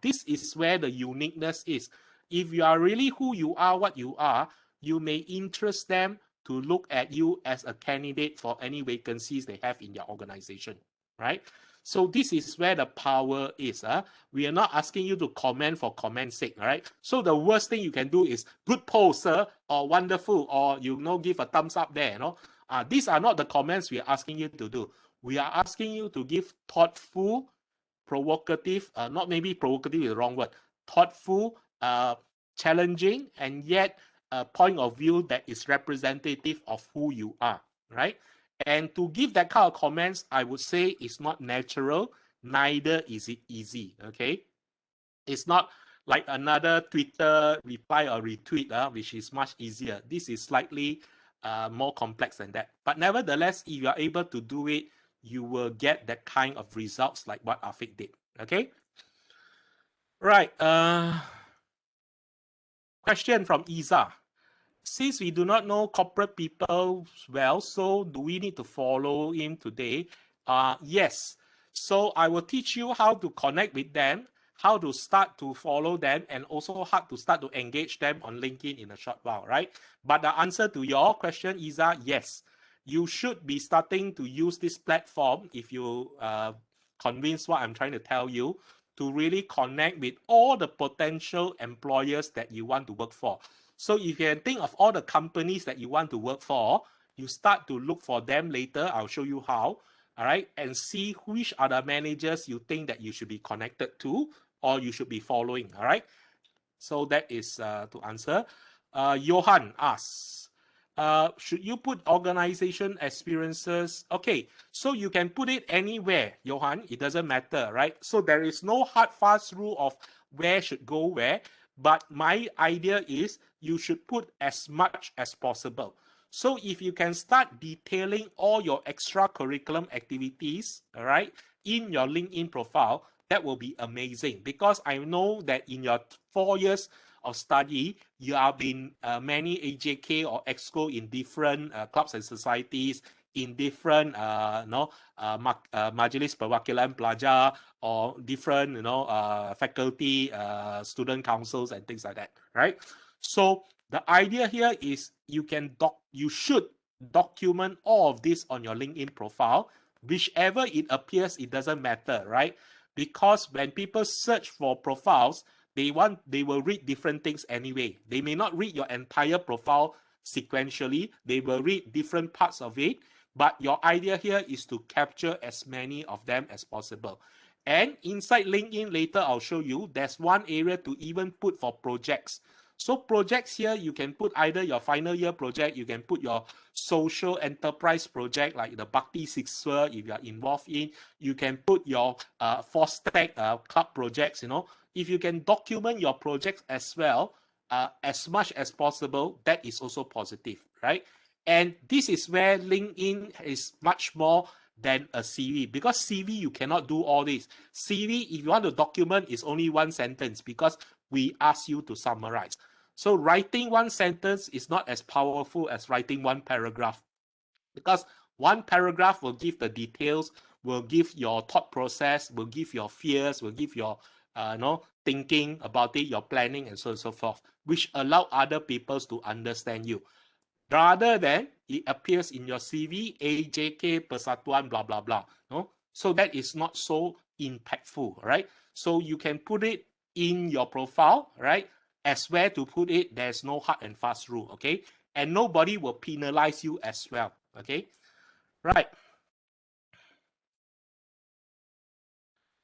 This is where the uniqueness is. If you are really who you are, what you are, you may interest them to look at you as a candidate for any vacancies they have in their organization. right? So this is where the power is. We are not asking you to comment for comment's sake, all right? So the worst thing you can do is good post, sir, or wonderful, or give a thumbs up there, these are not the comments we are asking you to do. We are asking you to give thoughtful, provocative, not maybe provocative is the wrong word, thoughtful, challenging, and yet a point of view that is representative of who you are, right? And to give that kind of comments, I would say it's not natural, neither is it easy, okay? It's not like another Twitter reply or retweet, which is much easier. This is slightly more complex than that. But nevertheless, if you are able to do it, you will get that kind of results like what Afiq did, okay? Right, question from Isa. Since we do not know corporate people well, so do we need to follow him today? Yes. So I will teach you how to connect with them, how to start to follow them, and also how to start to engage them on LinkedIn in a short while, right? But the answer to your question, Isa, yes. You should be starting to use this platform if you convince what I'm trying to tell you to really connect with all the potential employers that you want to work for. So if you can think of all the companies that you want to work for, you start to look for them later. I'll show you how. All right. And see which are the managers you think that you should be connected to or you should be following. All right. So that is to answer. Johan asks, should you put organization experiences? Okay, so you can put it anywhere, Johan. It doesn't matter, right? So there is no hard, fast rule of where should go where. But my idea is you should put as much as possible. So if you can start detailing all your extracurriculum activities, all right, in your LinkedIn profile, that will be amazing because I know that in your 4 years of study, you have been many AJK or EXCO in different clubs and societies, in different Majelis Perwakilan Pelajar or different faculty, student councils and things like that, right? So the idea here is you should document all of this on your LinkedIn profile. Whichever it appears, it doesn't matter, right? Because when people search for profiles, they will read different things anyway. They may not read your entire profile sequentially. They will read different parts of it. But your idea here is to capture as many of them as possible. And inside LinkedIn, later I'll show you, there's one area to even put for projects. So projects here, you can put either your final year project, you can put your social enterprise project like the Bhakti Sixer if you are involved in, you can put your Fostech club projects, If you can document your projects as well, as much as possible, that is also positive, right? And this is where LinkedIn is much more than a CV because CV you cannot do all this. CV, if you want to document, is only one sentence because we ask you to summarize. So writing one sentence is not as powerful as writing one paragraph because one paragraph will give the details, will give your thought process, will give your fears, will give your thinking about it, your planning, and so on and so forth, which allow other people to understand you rather than it appears in your CV, AJK, Persatuan, blah, blah, blah. No? So that is not so impactful, right? So you can put it in your profile, right? As where to put it, there's no hard and fast rule, okay? And nobody will penalize you as well, okay? Right.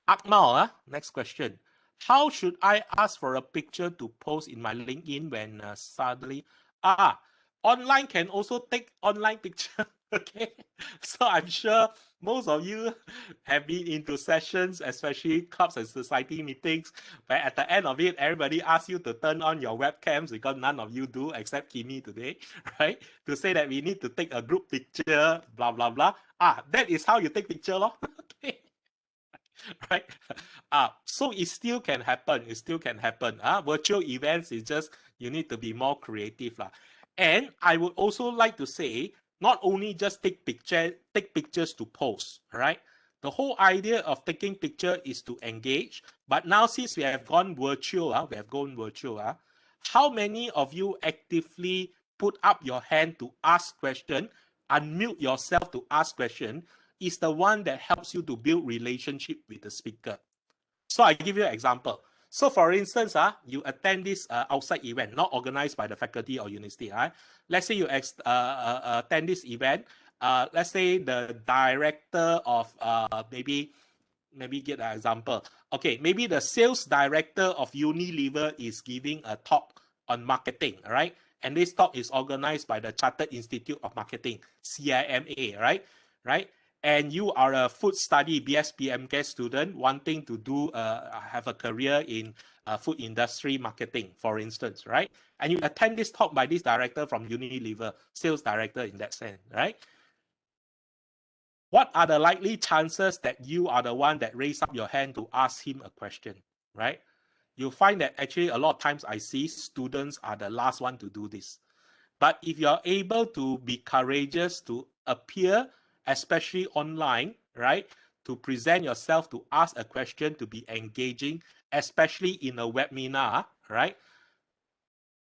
Akmal, next question. How should I ask for a picture to post in my LinkedIn when suddenly online can also take online picture? Okay, so I'm sure most of you have been into sessions, especially clubs and society meetings, where at the end of it, everybody asks you to turn on your webcams because none of you do except Kimi today, right? To say that we need to take a group picture, blah blah blah. That is how you take picture, lor. Okay. Right? So it still can happen. It still can happen. Virtual events is just you need to be more creative. And I would also like to say, not only just take pictures to post, right? The whole idea of taking picture is to engage. But now since we have gone virtual, how many of you actively put up your hand to ask question, unmute yourself to ask question, is the one that helps you to build relationship with the speaker. So I give you an example. So for instance, you attend this outside event, not organized by the faculty or university. Let's say you attend this event. Let's say the director of maybe get an example. Okay, maybe the sales director of Unilever is giving a talk on marketing, right? And this talk is organized by the Chartered Institute of Marketing, CIMA, right? Right? And you are a food study BSPMK student wanting to do have a career in food industry marketing, for instance, right? And you attend this talk by this director from Unilever, sales director in that sense, right? What are the likely chances that you are the one that raise up your hand to ask him a question, right? You'll find that actually a lot of times I see students are the last one to do this. But if you're able to be courageous to appear, especially online, right, to present yourself, to ask a question, to be engaging, especially in a webinar, right,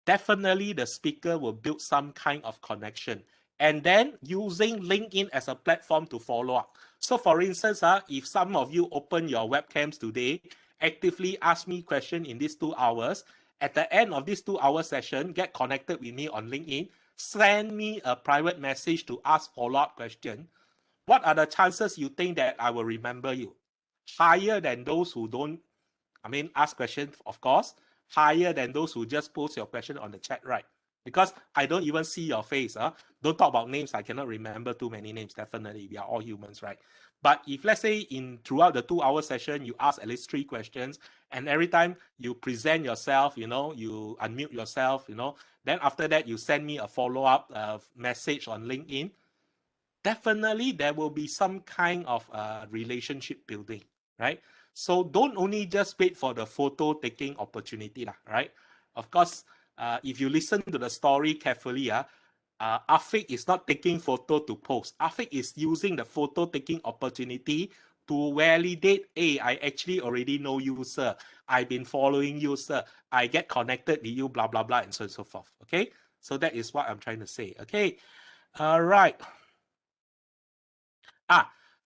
definitely the speaker will build some kind of connection. And then using LinkedIn as a platform to follow up. So for instance, if some of you open your webcams today, actively ask me question in these 2 hours, at the end of this 2-hour session, get connected with me on LinkedIn, send me a private message to ask follow-up question. What are the chances you think that I will remember you? Higher than those who don't, ask questions, of course, higher than those who just post your question on the chat, right? Because I don't even see your face. Don't talk about names. I cannot remember too many names. Definitely, we are all humans, right? But if let's say throughout the 2-hour session, you ask at least 3 questions, and every time you present yourself, you unmute yourself, then after that you send me a follow-up message on LinkedIn, definitely there will be some kind of relationship building, right? So don't only just wait for the photo taking opportunity, right? Of course, if you listen to the story carefully, Afiq is not taking photo to post. Afiq is using the photo taking opportunity to validate, hey, I actually already know you, sir. I've been following you, sir. I get connected with you, blah, blah, blah, and so on and so forth. Okay? So that is what I'm trying to say. Okay. All right.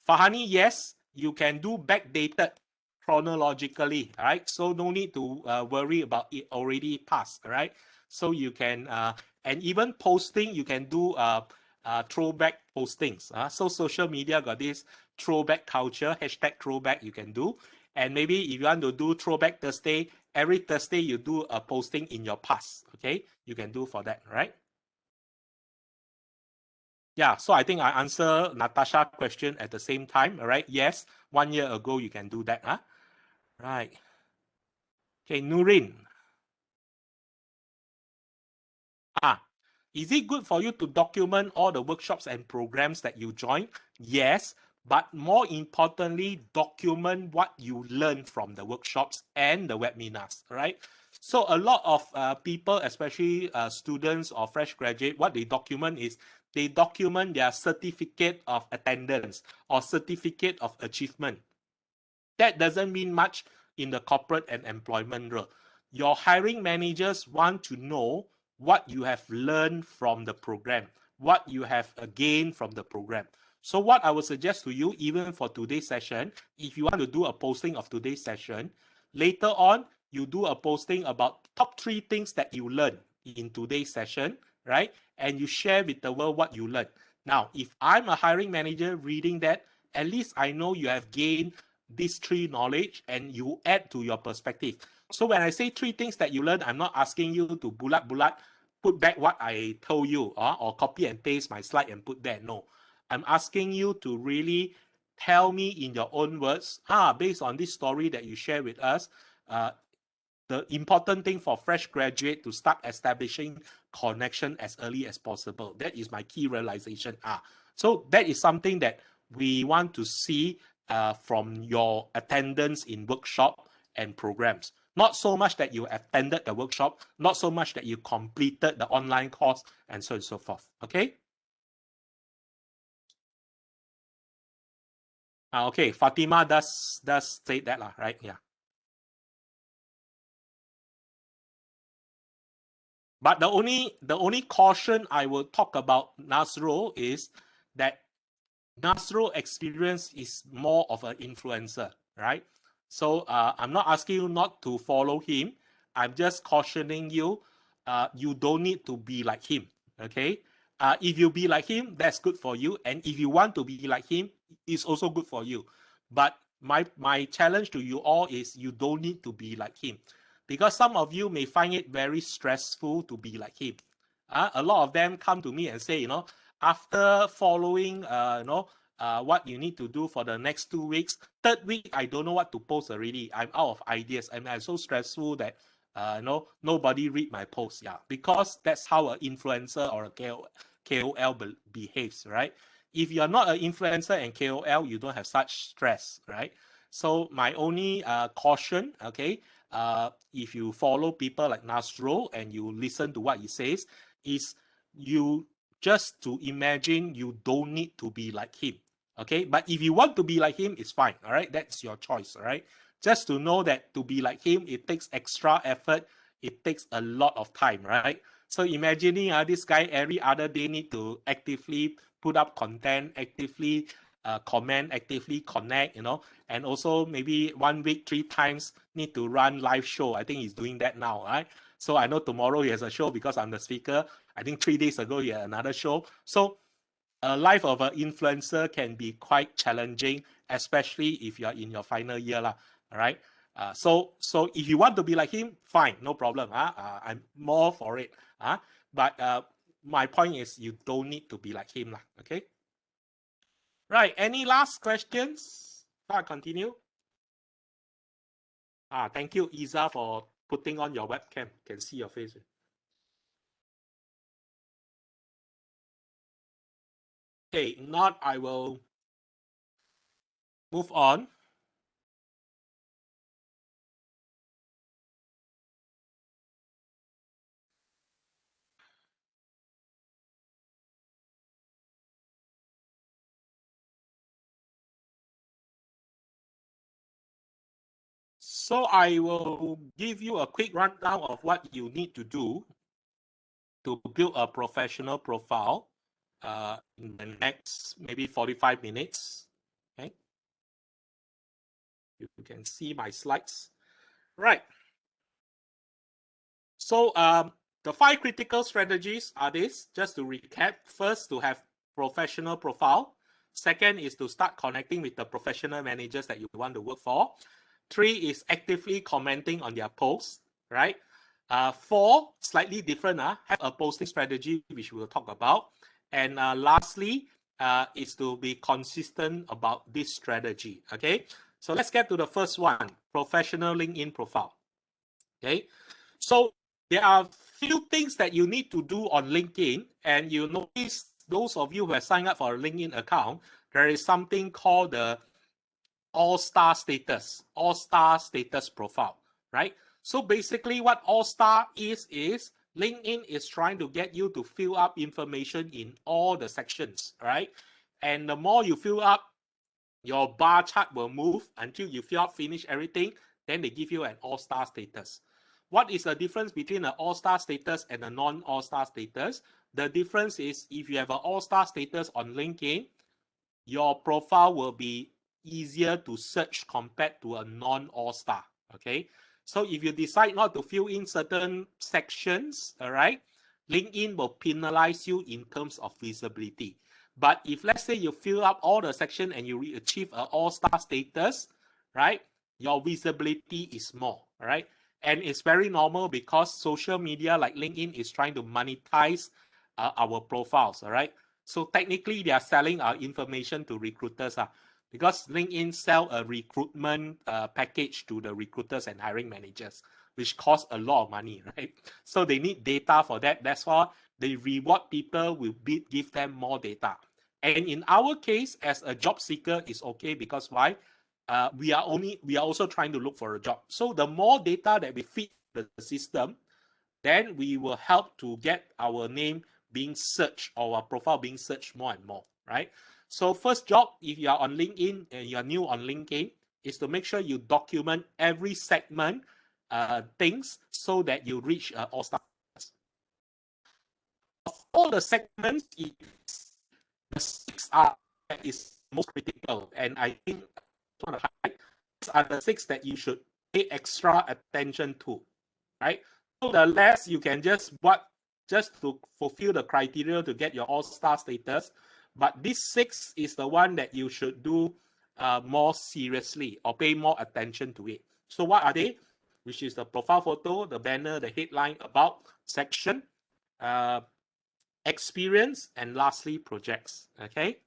Fahani, yes, you can do backdated chronologically, right? So no need to worry about it already passed, right? So you can, and even posting, you can do throwback postings. So social media got this throwback culture, hashtag throwback you can do. And maybe if you want to do throwback Thursday, every Thursday you do a posting in your past, okay? You can do for that, right? Yeah, so I think I answer Natasha's question at the same time, all right? Yes, 1 year ago you can do that, Right. Okay, Nurin. Is it good for you to document all the workshops and programs that you join? Yes, but more importantly, document what you learn from the workshops and the webinars, right? So a lot of people, especially students or fresh graduate, what they document is they document their certificate of attendance or certificate of achievement. That doesn't mean much in the corporate and employment role. Your hiring managers want to know what you have learned from the program, what you have gained from the program. So what I would suggest to you, even for today's session, if you want to do a posting of today's session, later on, you do a posting about top 3 things that you learned in today's session, right? And you share with the world what you learned. Now, if I'm a hiring manager reading that, at least I know you have gained these 3 knowledge and you add to your perspective. So when I say 3 things that you learn, I'm not asking you to bulat put back what I told you or copy and paste my slide and put there. No, I'm asking you to really tell me in your own words, based on this story that you share with us, the important thing for fresh graduate to start establishing connection as early as possible. That is my key realization. So that is something that we want to see from your attendance in workshop and programs. Not so much that you attended the workshop, not so much that you completed the online course, and so on and so forth. Okay? Okay, Fatima does say that, right? Yeah. But the only caution I will talk about Nasro is that Nasro experience is more of an influencer, right? So I'm not asking you not to follow him. I'm just cautioning you. You don't need to be like him. Okay. If you be like him, that's good for you. And if you want to be like him, it's also good for you. But my challenge to you all is you don't need to be like him, because some of you may find it very stressful to be like him. A lot of them come to me and say, after following, what you need to do for the next 2 weeks, third week, I don't know what to post already. I'm out of ideas. I'm so stressful that, nobody read my post. Yeah, because that's how an influencer or a KOL behaves, right? If you're not an influencer and KOL, you don't have such stress, right? So my only caution, okay, if you follow people like Nasro and you listen to what he says, is you just to imagine you don't need to be like him. Okay, but if you want to be like him, it's fine. All right, that's your choice. All right, just to know that to be like him, it takes extra effort. It takes a lot of time, right? So imagining this guy every other day need to actively put up content, actively comment, actively connect, and also maybe 1 week 3 times need to run live show. I think he's doing that now, right? So I know tomorrow he has a show because I'm the speaker. I think 3 days ago he had another show. So a life of an influencer can be quite challenging, especially if you're in your final year, lah. All right. So if you want to be like him, fine, no problem. I'm more for it. But my point is, you don't need to be like him, lah. Okay. Right. Any last questions? I continue. Thank you, Isa, for putting on your webcam. Can see your face. Okay, not I will move on. So I will give you a quick rundown of what you need to do to build a professional profile in the next maybe 45 minutes. Okay, you can see my slides. Right. So the 5 critical strategies are this, just to recap. First, to have professional profile. Second is to start connecting with the professional managers that you want to work for. 3 is actively commenting on their posts, right? 4, slightly different, have a posting strategy, which we'll talk about. And lastly, is to be consistent about this strategy, okay? So let's get to the first one, professional LinkedIn profile, okay? So there are few things that you need to do on LinkedIn, and you notice those of you who have signed up for a LinkedIn account, there is something called the all-star status profile, right? So basically what all-star is LinkedIn is trying to get you to fill up information in all the sections, right? And the more you fill up, your bar chart will move until you finish everything. Then they give you an all-star status. What is the difference between an all-star status and a non-all-star status? The difference is if you have an all-star status on LinkedIn, your profile will be easier to search compared to a non-all-star. Okay. So if you decide not to fill in certain sections, all right, LinkedIn will penalize you in terms of visibility. But if let's say you fill up all the section and you achieve an all-star status, right, your visibility is more, all right? And it's very normal because social media like LinkedIn is trying to monetize our profiles, all right? So technically, they are selling our information to recruiters, because LinkedIn sell a recruitment package to the recruiters and hiring managers, which costs a lot of money, right? So they need data for that. That's why they reward people will give them more data. And in our case, as a job seeker, it's okay because why? We are also trying to look for a job. So the more data that we feed the system, then we will help to get our name being searched or our profile being searched more and more, right? So first job, if you are on LinkedIn and you are new on LinkedIn, is to make sure you document every segment things so that you reach all stars. All the segments, the 6 are that is most critical, and I think one of the highlights are the 6 that you should pay extra attention to, right? So the less you can just to fulfill the criteria to get your all-star status, but this 6 is the one that you should do more seriously or pay more attention to it. So what are they? Which is the profile photo, the banner, the headline, about section, experience, and lastly, projects. Okay.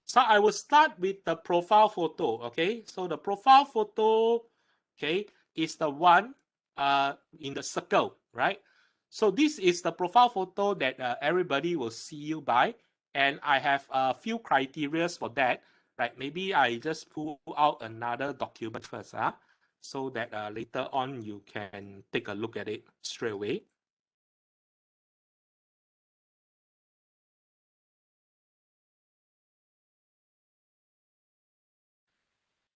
So I will start with the profile photo. Okay. So the profile photo, okay, is the one in the circle, right? So this is the profile photo that everybody will see you by, and I have a few criteria for that. Right? Maybe I just pull out another document first, so that later on you can take a look at it straight away.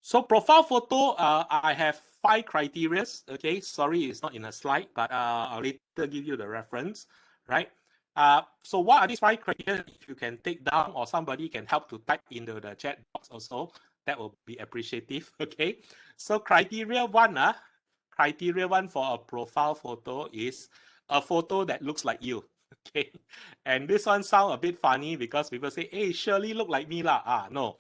So profile photo, I have 5 criteria. Okay, sorry, it's not in a slide, but I'll later give you the reference, right? So what are these 5 criteria? If you can take down, or somebody can help to type into the chat box also, that will be appreciative. Okay, so criteria 1, criteria 1 for a profile photo is a photo that looks like you. Okay, and this one sounds a bit funny because people say, "Hey, Shirley look like me lah." No.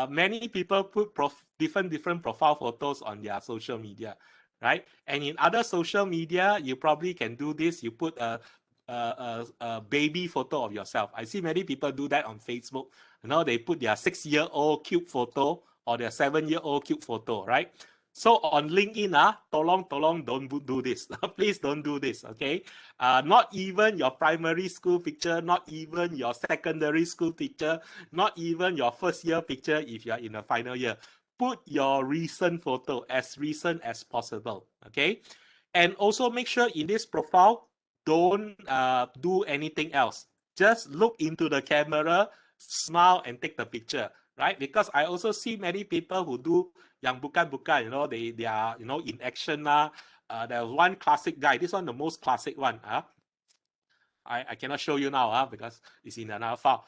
Many people put different profile photos on their social media, right? And in other social media, you probably can do this. You put a baby photo of yourself. I see many people do that on Facebook. You know, they put their 6-year-old cute photo or their 7-year-old cute photo, right? So on LinkedIn, tolong, don't do this. Please don't do this, okay? Not even your primary school picture, not even your secondary school picture, not even your first year picture if you're in the final year. Put your recent photo as recent as possible, okay? And also make sure in this profile, don't do anything else. Just look into the camera, smile, and take the picture, right? Because I also see many people who do yang bukan, you know, they are, you know, in action. There was one classic guy. This one, the most classic one. I cannot show you now because it's in another file.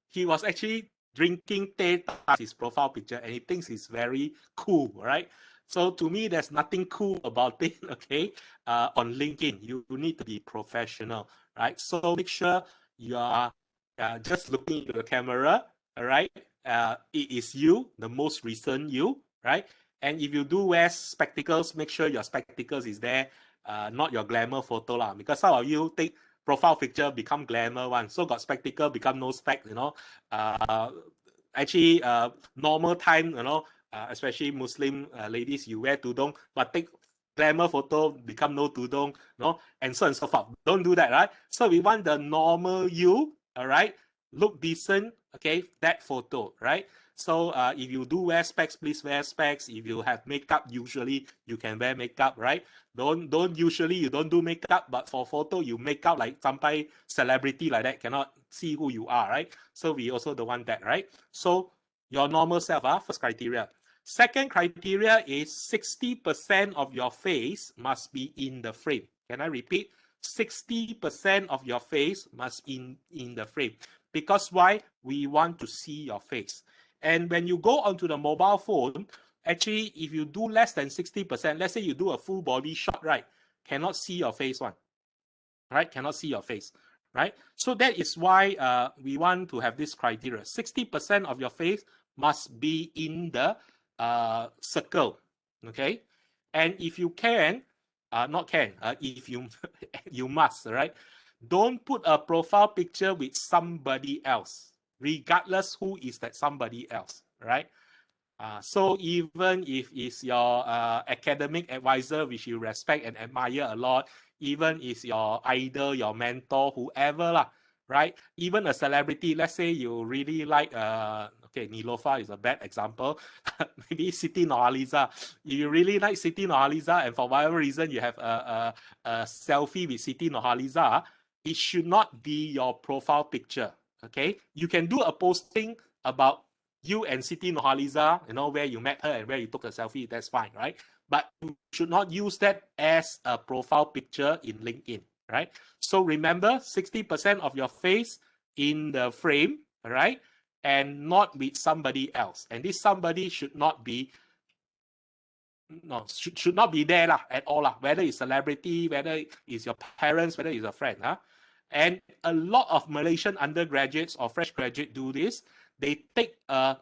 He was actually drinking tea as his profile picture, and he thinks he's very cool, right? So to me, there's nothing cool about it, okay? On LinkedIn, you need to be professional, right? So make sure you are just looking into the camera, all right? It is you, the most recent you, right? And if you do wear spectacles, make sure your spectacles is there, not your glamour photo lah. Because some of you take profile picture become glamour one, so got spectacle become no spec, you know. Actually, normal time, you know, especially Muslim ladies, you wear tudong, but take glamour photo become no tudong, you know, and so on and so forth. Don't do that, right? So we want the normal you, all right? Look decent, okay? That photo, right? So if you do wear specs, please wear specs. If you have makeup, usually you can wear makeup, right? Don't usually you don't do makeup, but for photo you make up like sampai celebrity like that, cannot see who you are, right? So we also don't want that, right? So your normal self, first criteria. Second criteria is 60% of your face must be in the frame. Can I repeat? 60% of your face must in the frame. Because why? We want to see your face. And when you go onto the mobile phone, actually, if you do less than 60%, let's say you do a full body shot, right? Cannot see your face one, right? Cannot see your face, right? So that is why we want to have this criteria. 60% of your face must be in the circle, okay? And if you can, if you, you must, right? Don't put a profile picture with somebody else, regardless who is that somebody else, right? So even if it's your academic advisor, which you respect and admire a lot, even if your idol, your mentor, whoever lah, right? Even a celebrity, let's say you really like, okay, Nilofa is a bad example. Maybe Siti Nurhaliza. If you really like Siti Nurhaliza, and for whatever reason you have a selfie with Siti Nurhaliza, it should not be your profile picture. Okay, you can do a posting about you and Siti Nurhaliza, you know, where you met her and where you took a selfie, that's fine, right? But you should not use that as a profile picture in LinkedIn, right? So remember, 60% of your face in the frame, all right? and not with somebody else. And this somebody should not be should not be there at all, whether it's celebrity, whether it's your parents, whether it's a friend. And a lot of Malaysian undergraduates or fresh graduates do this. They take a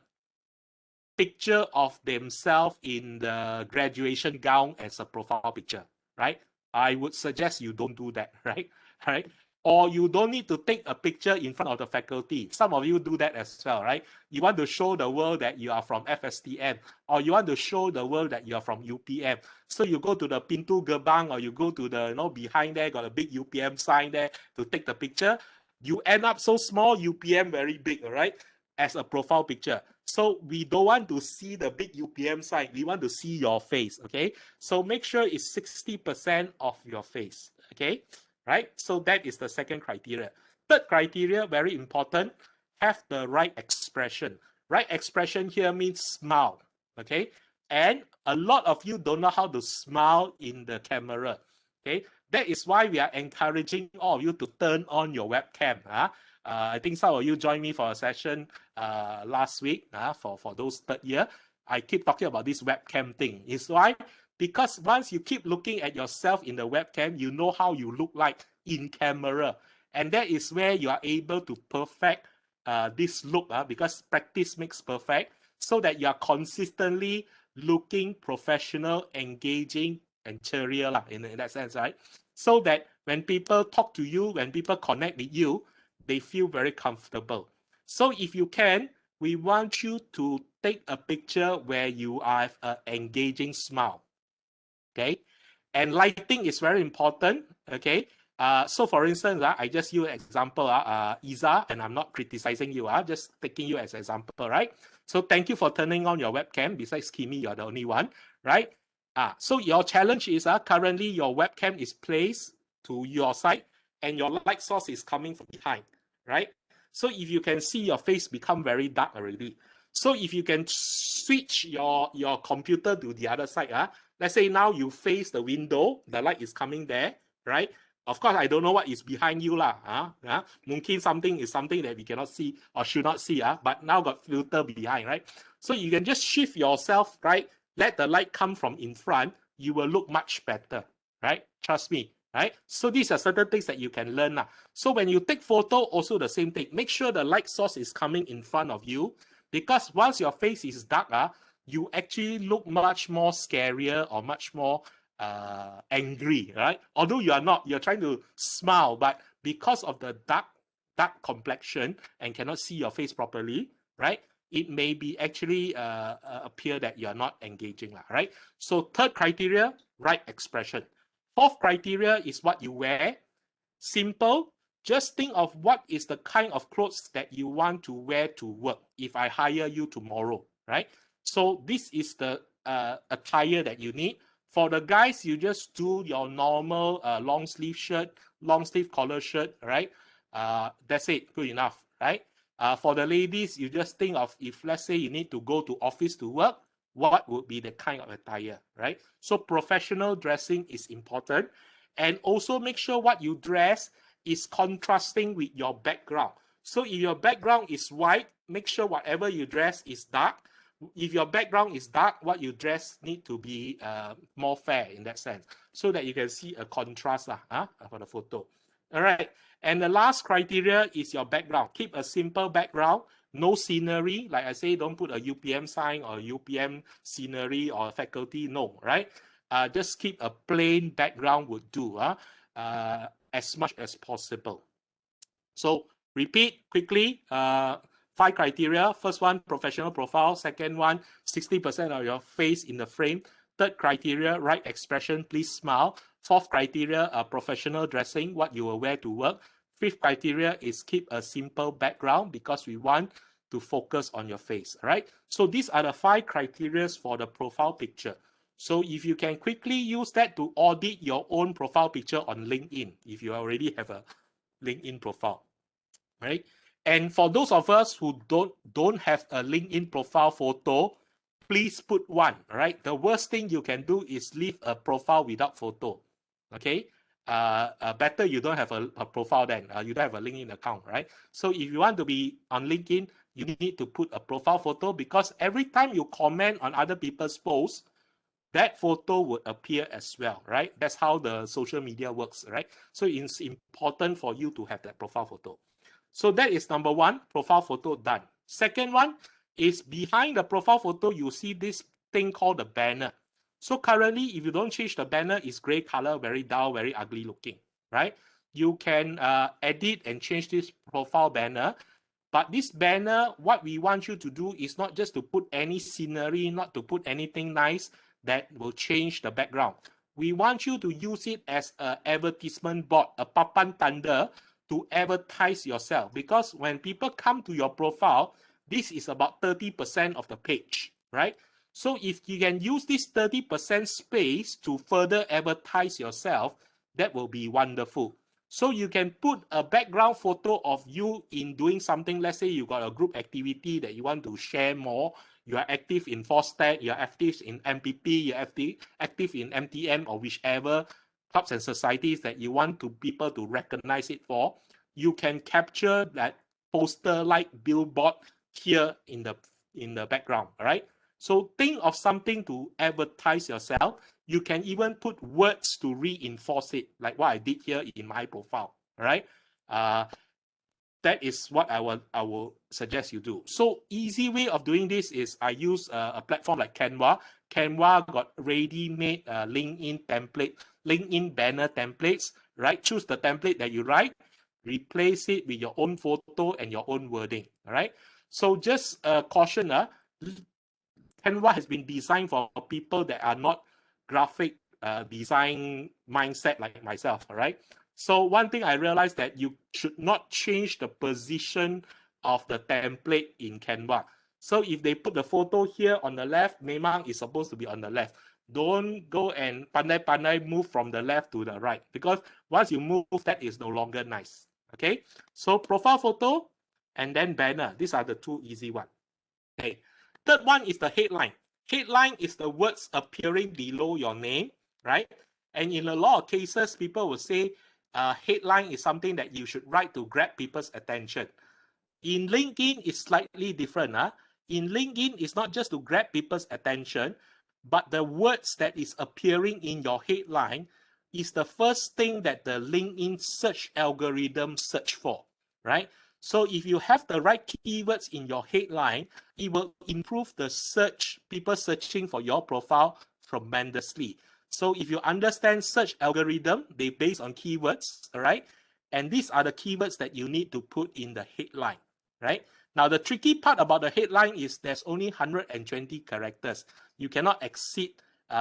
picture of themselves in the graduation gown as a profile picture, right? I would suggest you don't do that, right? Right? Or you don't need to take a picture in front of the faculty. Some of you do that as well, right? You want to show the world that you are from FSTM, or you want to show the world that you are from UPM. So you go to the Pintu Gerbang, or you go to the, behind there, got a big UPM sign there to take the picture. You end up so small, UPM very big, all right? As a profile picture. So we don't want to see the big UPM sign. We want to see your face, okay? So make sure it's 60% of your face, okay? Right? So that is the second criteria. Third criteria, very important, have the right expression. Right expression here means smile, okay? And a lot of you don't know how to smile in the camera, okay? That is why we are encouraging all of you to turn on your webcam. I think some of you joined me for a session last week for those third year. I keep talking about this webcam thing. It's why? Because once you keep looking at yourself in the webcam, you know how you look like in camera. And that is where you are able to perfect this look, because practice makes perfect, so that you are consistently looking professional, engaging, and cheerier in that sense, right? So that when people talk to you, when people connect with you, they feel very comfortable. So if you can, we want you to take a picture where you have an engaging smile, okay? And lighting is very important, okay? So for instance, I just use an example, Isa, and I'm not criticizing you, just taking you as an example, right? So thank you for turning on your webcam. Besides Kimi, you're the only one, right? So your challenge is currently your webcam is placed to your side and your light source is coming from behind, right? So if you can see your face become very dark already. So if you can switch your computer to the other side, let's say now you face the window, the light is coming there, right? Of course, I don't know what is behind you lah. Mungkin something is something that we cannot see or should not see, but now got filter behind, right? So you can just shift yourself, right? Let the light come from in front, you will look much better, right? Trust me, right? So these are certain things that you can learn. So when you take photo, also the same thing. Make sure the light source is coming in front of you, because once your face is dark, you actually look much more scarier or much more angry, right? Although you are not, you're trying to smile, but because of the dark complexion and cannot see your face properly, right? It may be actually appear that you're not engaging, right? So third criteria, right expression. Fourth criteria is what you wear. Simple. Just think of what is the kind of clothes that you want to wear to work if I hire you tomorrow, right? So this is the attire that you need. For the guys, you just do your normal long sleeve shirt, long sleeve collar shirt, right? That's it, good enough, right? For the ladies, you just think of, if let's say you need to go to office to work, what would be the kind of attire, right? So professional dressing is important. And also make sure what you dress is contrasting with your background. So if your background is white, make sure whatever you dress is dark. If your background is dark, what you dress need to be more fair in that sense, so that you can see a contrast for the photo. All right. And the last criteria is your background. Keep a simple background, no scenery. Like I say, don't put a UPM sign or UPM scenery or faculty, no, right? Just keep a plain background would do as much as possible. So repeat quickly, 5 criteria. First one, professional profile. Second one, 60% of your face in the frame. Third criteria, right expression, please smile. Fourth criteria, professional dressing, what you will wear to work. Fifth criteria is keep a simple background, because we want to focus on your face, all right? So these are the 5 criteria for the profile picture. So if you can quickly use that to audit your own profile picture on LinkedIn, if you already have a LinkedIn profile, right? And for those of us who don't have a LinkedIn profile photo, please put one, right? The worst thing you can do is leave a profile without photo, okay? Better you don't have a profile then. You don't have a LinkedIn account, right? So if you want to be on LinkedIn, you need to put a profile photo, because every time you comment on other people's posts, that photo would appear as well, right? That's how the social media works, right? So it's important for you to have that profile photo. So that is number one, profile photo done. Second one is behind the profile photo, you see this thing called the banner. So currently, if you don't change the banner, it's gray color, very dull, very ugly looking, right? You can edit and change this profile banner. But this banner, what we want you to do is not just to put any scenery, not to put anything nice that will change the background. We want you to use it as an advertisement board, a papan tanda, to advertise yourself. Because when people come to your profile, this is about 30% of the page, right? So if you can use this 30% space to further advertise yourself, that will be wonderful. So you can put a background photo of you in doing something. Let's say you got a group activity that you want to share more. You are active in FOSTEC, you are active in MPP, you are active in MTM or whichever clubs and societies that you want to people to recognize it for. You can capture that poster-like billboard here in the background, all right? So think of something to advertise yourself. You can even put words to reinforce it, like what I did here in my profile, all right? That is what I will suggest you do. So easy way of doing this is I use a platform like Canva. Canva got ready-made LinkedIn template, LinkedIn banner templates, right? Choose the template that you like, replace it with your own photo and your own wording, all right? So just caution, Canva has been designed for people that are not graphic design mindset like myself, all right? So one thing I realized that you should not change the position of the template in Canva. So if they put the photo here on the left, memang is supposed to be on the left. Don't go and pandai-pandai move from the left to the right, because once you move, that is no longer nice, okay? So profile photo and then banner. These are the two easy ones. Okay. Third one is the headline. Headline is the words appearing below your name, right? And in a lot of cases, people will say headline is something that you should write to grab people's attention. In LinkedIn, it's slightly different. In LinkedIn, it's not just to grab people's attention, but the words that is appearing in your headline is the first thing that the LinkedIn search algorithm search for, right? So if you have the right keywords in your headline, it will improve the search, people searching for your profile tremendously. So if you understand search algorithm, they based on keywords, all right? And these are the keywords that you need to put in the headline, right? Now, the tricky part about the headline is there's only 120 characters. You cannot exceed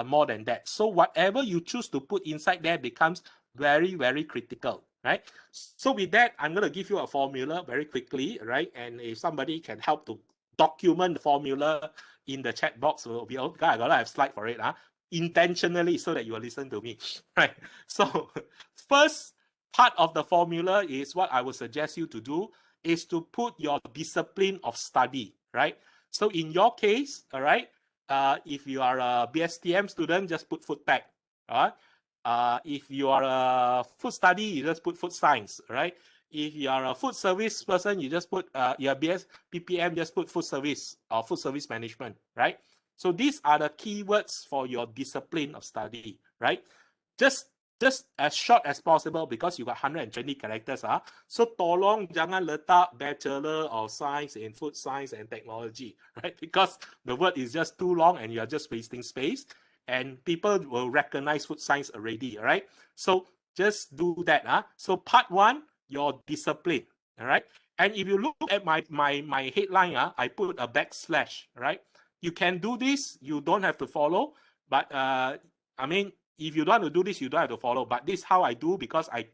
more than that. So whatever you choose to put inside there becomes very, very critical, right? So with that, I'm going to give you a formula very quickly, right? And if somebody can help to document the formula in the chat box, will be okay. I gotta have a slide for it, intentionally, so that you will listen to me, right? So first part of the formula is what I would suggest you to do is to put your discipline of study, right? So in your case, all right, if you are a BSTM student, just put food tech, all right? If you are a food study, you just put food science, right? If you are a food service person, you just put your BS PPM, just put food service or food service management, right? So these are the keywords for your discipline of study, right? Just as short as possible, because you got 120 characters. So tolong jangan letak Bachelor of Science in Food Science and Technology, right? Because the word is just too long and you are just wasting space. And people will recognize food science already, all right? So just do that. So part one, your discipline, all right? And if you look at my headline, I put a backslash, right? You can do this. You don't have to follow. But I mean, if you don't want to do this, you don't have to follow. But this is how I do, because I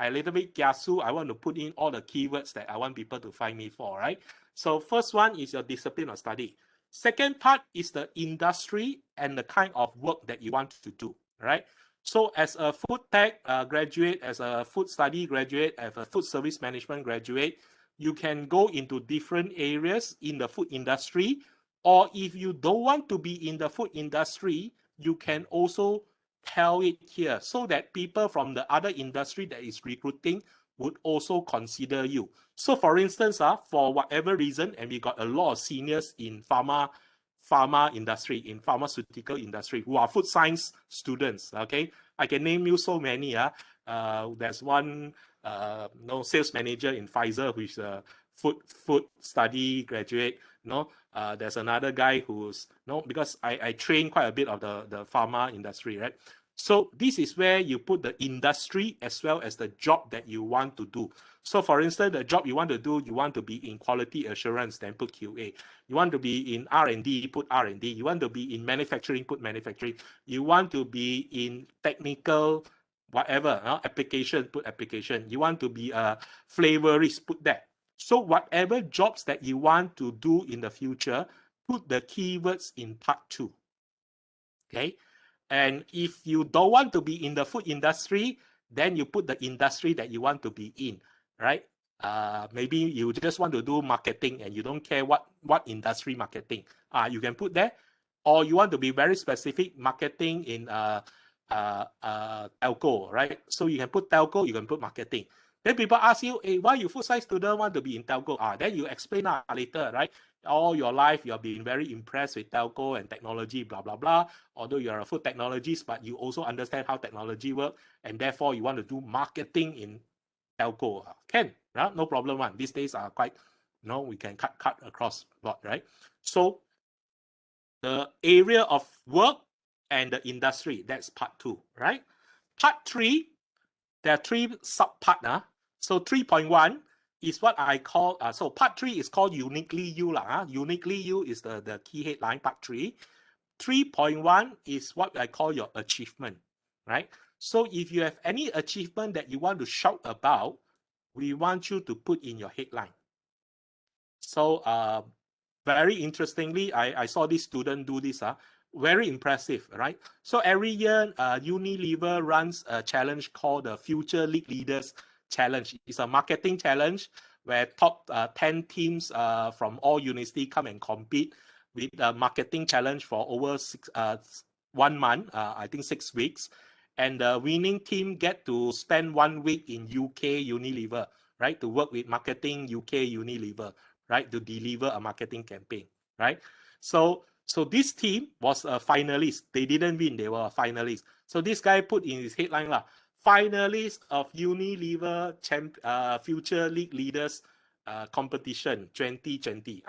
a little bit kiasu. I want to put in all the keywords that I want people to find me for, right? So first one is your discipline of study. Second part is the industry and the kind of work that you want to do, right? So as a food tech graduate, as a food study graduate, as a food service management graduate, you can go into different areas in the food industry. Or if you don't want to be in the food industry, you can also tell it here, so that people from the other industry that is recruiting would also consider you. So for instance, for whatever reason, and we got a lot of seniors in pharma industry, in pharmaceutical industry, who are food science students, okay? I can name you so many. There's one sales manager in Pfizer who is a food study graduate. There's another guy who's because I train quite a bit of the pharma industry, right? So this is where you put the industry as well as the job that you want to do. So for instance, the job you want to do, you want to be in quality assurance, then put QA. You want to be in R&D, put R&D. You want to be in manufacturing, put manufacturing. You want to be in technical, whatever, application, put application. You want to be a flavorist, put that. So whatever jobs that you want to do in the future, put the keywords in part 2. Okay. And if you don't want to be in the food industry, then you put the industry that you want to be in, right? Maybe you just want to do marketing and you don't care what industry marketing. You can put there. Or you want to be very specific, marketing in telco, right? So you can put telco, you can put marketing. Then people ask you, hey, why you food science student want to be in telco? Then you explain later, right? All your life, you have been very impressed with telco and technology, blah, blah, blah. Although you are a food technologist, but you also understand how technology works, and therefore you want to do marketing in telco. Can, no problem one. These days are quite, we can cut across board, right? So the area of work and the industry, that's part 2, right? Part 3, there are 3 sub-part. So 3.1 is what I call, so part 3 is called Uniquely You. Uniquely You is the key headline, part 3. 3.1 is what I call your achievement, right? So if you have any achievement that you want to shout about, we want you to put in your headline. So very interestingly, I saw this student do this. Very impressive, right? So every year, Unilever runs a challenge called the Future League Leaders Challenge. It's a marketing challenge where top 10 teams from all universities come and compete with a marketing challenge for over 1 month, I think 6 weeks. And the winning team get to spend 1 week in UK Unilever, right? To work with marketing UK Unilever, right? To deliver a marketing campaign, right? So this team was a finalist. They didn't win, they were a finalist. So this guy put in his headline, finalist of Unilever Future League Leaders Competition 2020.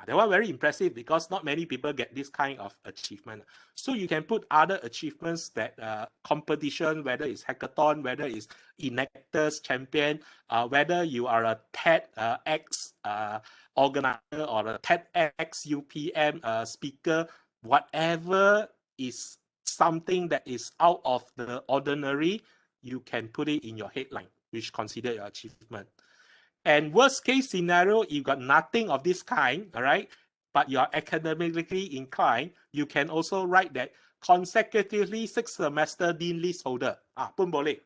That was very impressive because not many people get this kind of achievement. So you can put other achievements that competition, whether it's hackathon, whether it's Enactors Champion, whether you are a TEDx organizer or a TEDx UPM speaker, whatever is something that is out of the ordinary, you can put it in your headline, which consider your achievement. And worst case scenario, you got nothing of this kind, all right, but you're academically inclined, you can also write that consecutively 6 semester dean list holder. Pun boleh.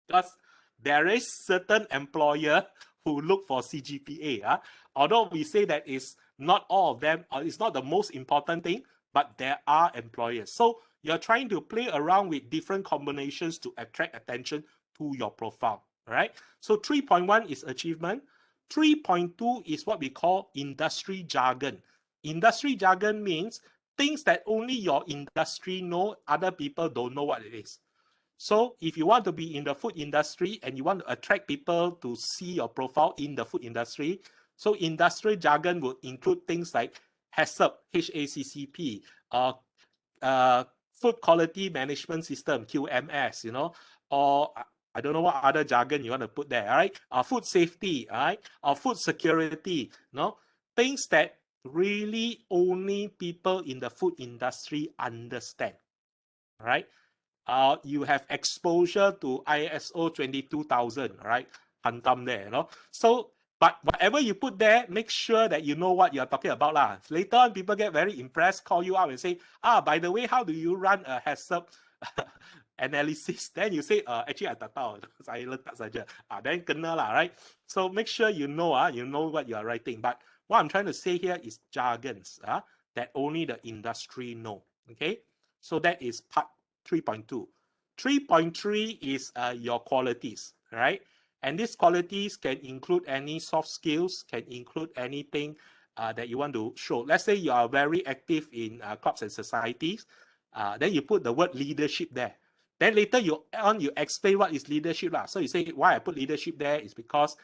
Because there is certain employer who look for CGPA. Although we say that is not all of them, it's not the most important thing, but there are employers. So you're trying to play around with different combinations to attract attention to your profile. All right. So 3.1 is achievement. 3.2 is what we call industry jargon. Industry jargon means things that only your industry know, other people don't know what it is. So if you want to be in the food industry and you want to attract people to see your profile in the food industry, so industry jargon would include things like HACCP, HACCP, food quality management system, QMS, or I don't know what other jargon you want to put there, all right? Food safety, all right? Or food security, things that really only people in the food industry understand, all right? You have exposure to ISO 22000, right? Hantam there, So, but whatever you put there, make sure that you know what you're talking about. Later on, people get very impressed, call you out and say, by the way, how do you run a HACCP analysis? Then you say, actually, I tak tahu. Saya letak saja. Then kena lah, right? So make sure you know what you are writing. But what I'm trying to say here is jargons that only the industry know. Okay? So that is part 3.2. 3.3 is your qualities, right? And these qualities can include any soft skills, can include anything that you want to show. Let's say you are very active in clubs and societies, then you put the word leadership there. Then later you explain what is leadership. So you say why I put leadership there is because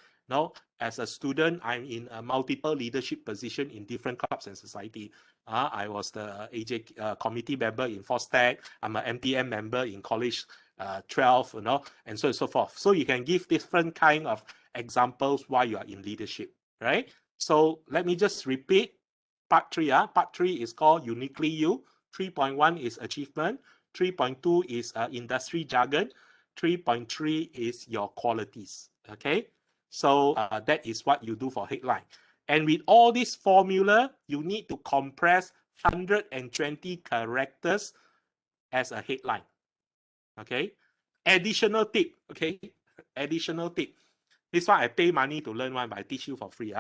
as a student, I'm in a multiple leadership position in different clubs and society. I was the AJ committee member in FOSTEC. I'm an MTM member in college 12, and so on and so forth. So you can give different kind of examples why you are in leadership, right? So let me just repeat. Part 3, Part 3 is called Uniquely You. 3.1 is achievement. 3.2 is industry jargon. 3.3 is your qualities, okay? So that is what you do for headline. And with all this formula, you need to compress 120 characters as a headline, okay? Additional tip, okay? Additional tip. This one I pay money to learn one, but I teach you for free.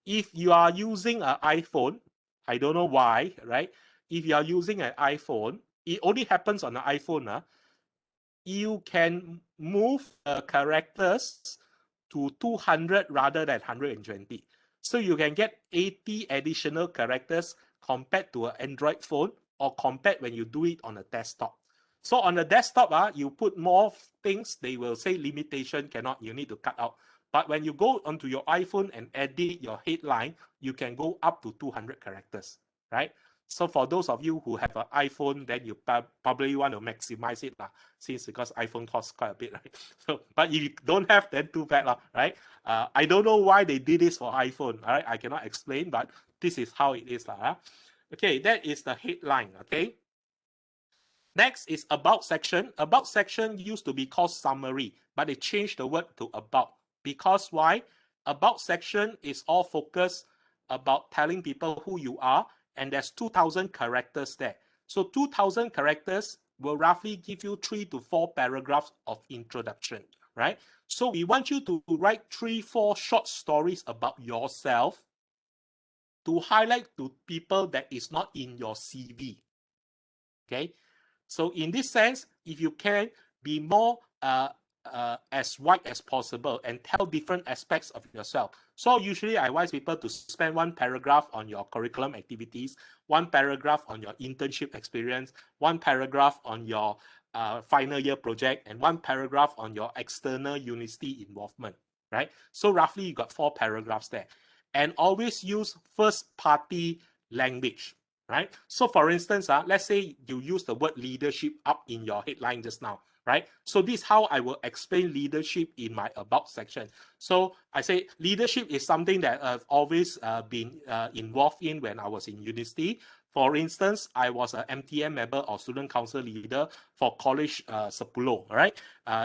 If you are using an iPhone, I don't know why, right? If you are using an iPhone, it only happens on an iPhone. You can move the characters to 200 rather than 120. So you can get 80 additional characters compared to an Android phone or compared when you do it on a desktop. So on the desktop, you put more things, they will say limitation, cannot, you need to cut out. But when you go onto your iPhone and edit your headline, you can go up to 200 characters, right? So for those of you who have an iPhone, then you probably want to maximize it, since because iPhone costs quite a bit, right? So, but if you don't have, then too bad, right? I don't know why they did this for iPhone, all right? I cannot explain, but this is how it is. Okay, that is the headline, okay? Next is about section. About section used to be called summary, but they changed the word to about. Because why? About section is all focused about telling people who you are, and there's 2,000 characters there. So 2,000 characters will roughly give you 3 to 4 paragraphs of introduction, right? So we want you to write 3-4 short stories about yourself to highlight to people that is not in your CV, okay? So in this sense, if you can be more as wide as possible and tell different aspects of yourself. So usually I advise people to spend 1 paragraph on your curriculum activities, 1 paragraph on your internship experience, 1 paragraph on your final year project, and 1 paragraph on your external university involvement, right? So roughly you got 4 paragraphs there. And always use first party language, right? So for instance, let's say you use the word leadership up in your headline just now, right? So this is how I will explain leadership in my about section. So I say leadership is something that I've always been involved in when I was in university. For instance, I was an MTM member or student council leader for college Sepuluh, right?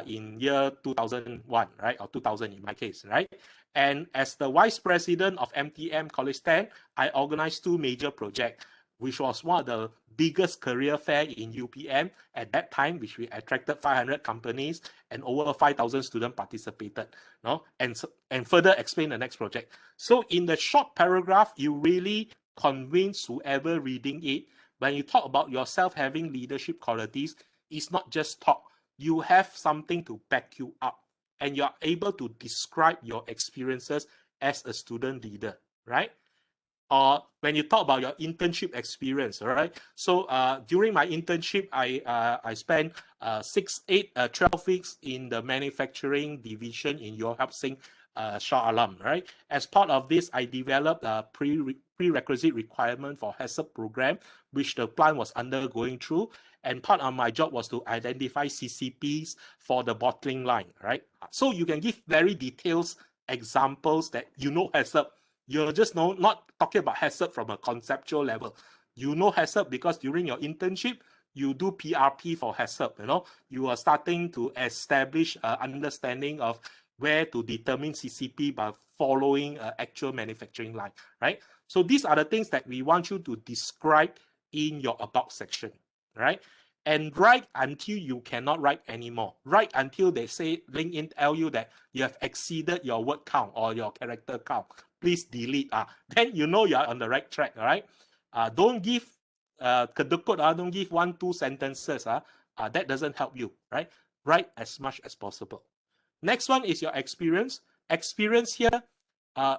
In year 2001, right? Or 2000 in my case, right? And as the vice president of MTM College 10, I organized 2 major projects, which was one of the biggest career fair in UPM at that time, which we attracted 500 companies and over 5,000 students participated. And further explain the next project. So in the short paragraph, you really convince whoever reading it, when you talk about yourself having leadership qualities, it's not just talk. You have something to back you up, and you're able to describe your experiences as a student leader, right? Or when you talk about your internship experience, all right? So during my internship, I spent 12 weeks in the manufacturing division in Your Help Sing Shah Alam, right? As part of this, I developed a prerequisite requirement for HACCP program, which the plant was undergoing through. And part of my job was to identify CCPs for the bottling line, right? So you can give very detailed examples that HACCP. You're just not talking about HACCP from a conceptual level. You know HACCP because during your internship, you do PRP for HACCP. You are starting to establish an understanding of where to determine CCP by following an actual manufacturing line, right? So these are the things that we want you to describe in your about section, right? And write until you cannot write anymore. Write until they say, LinkedIn tell you that you have exceeded your word count or your character count. Please delete. Then you know you're on the right track, all right? Don't give kedekut, don't give 1-2 sentences. That doesn't help you, right? Write as much as possible. Next one is your experience. Experience here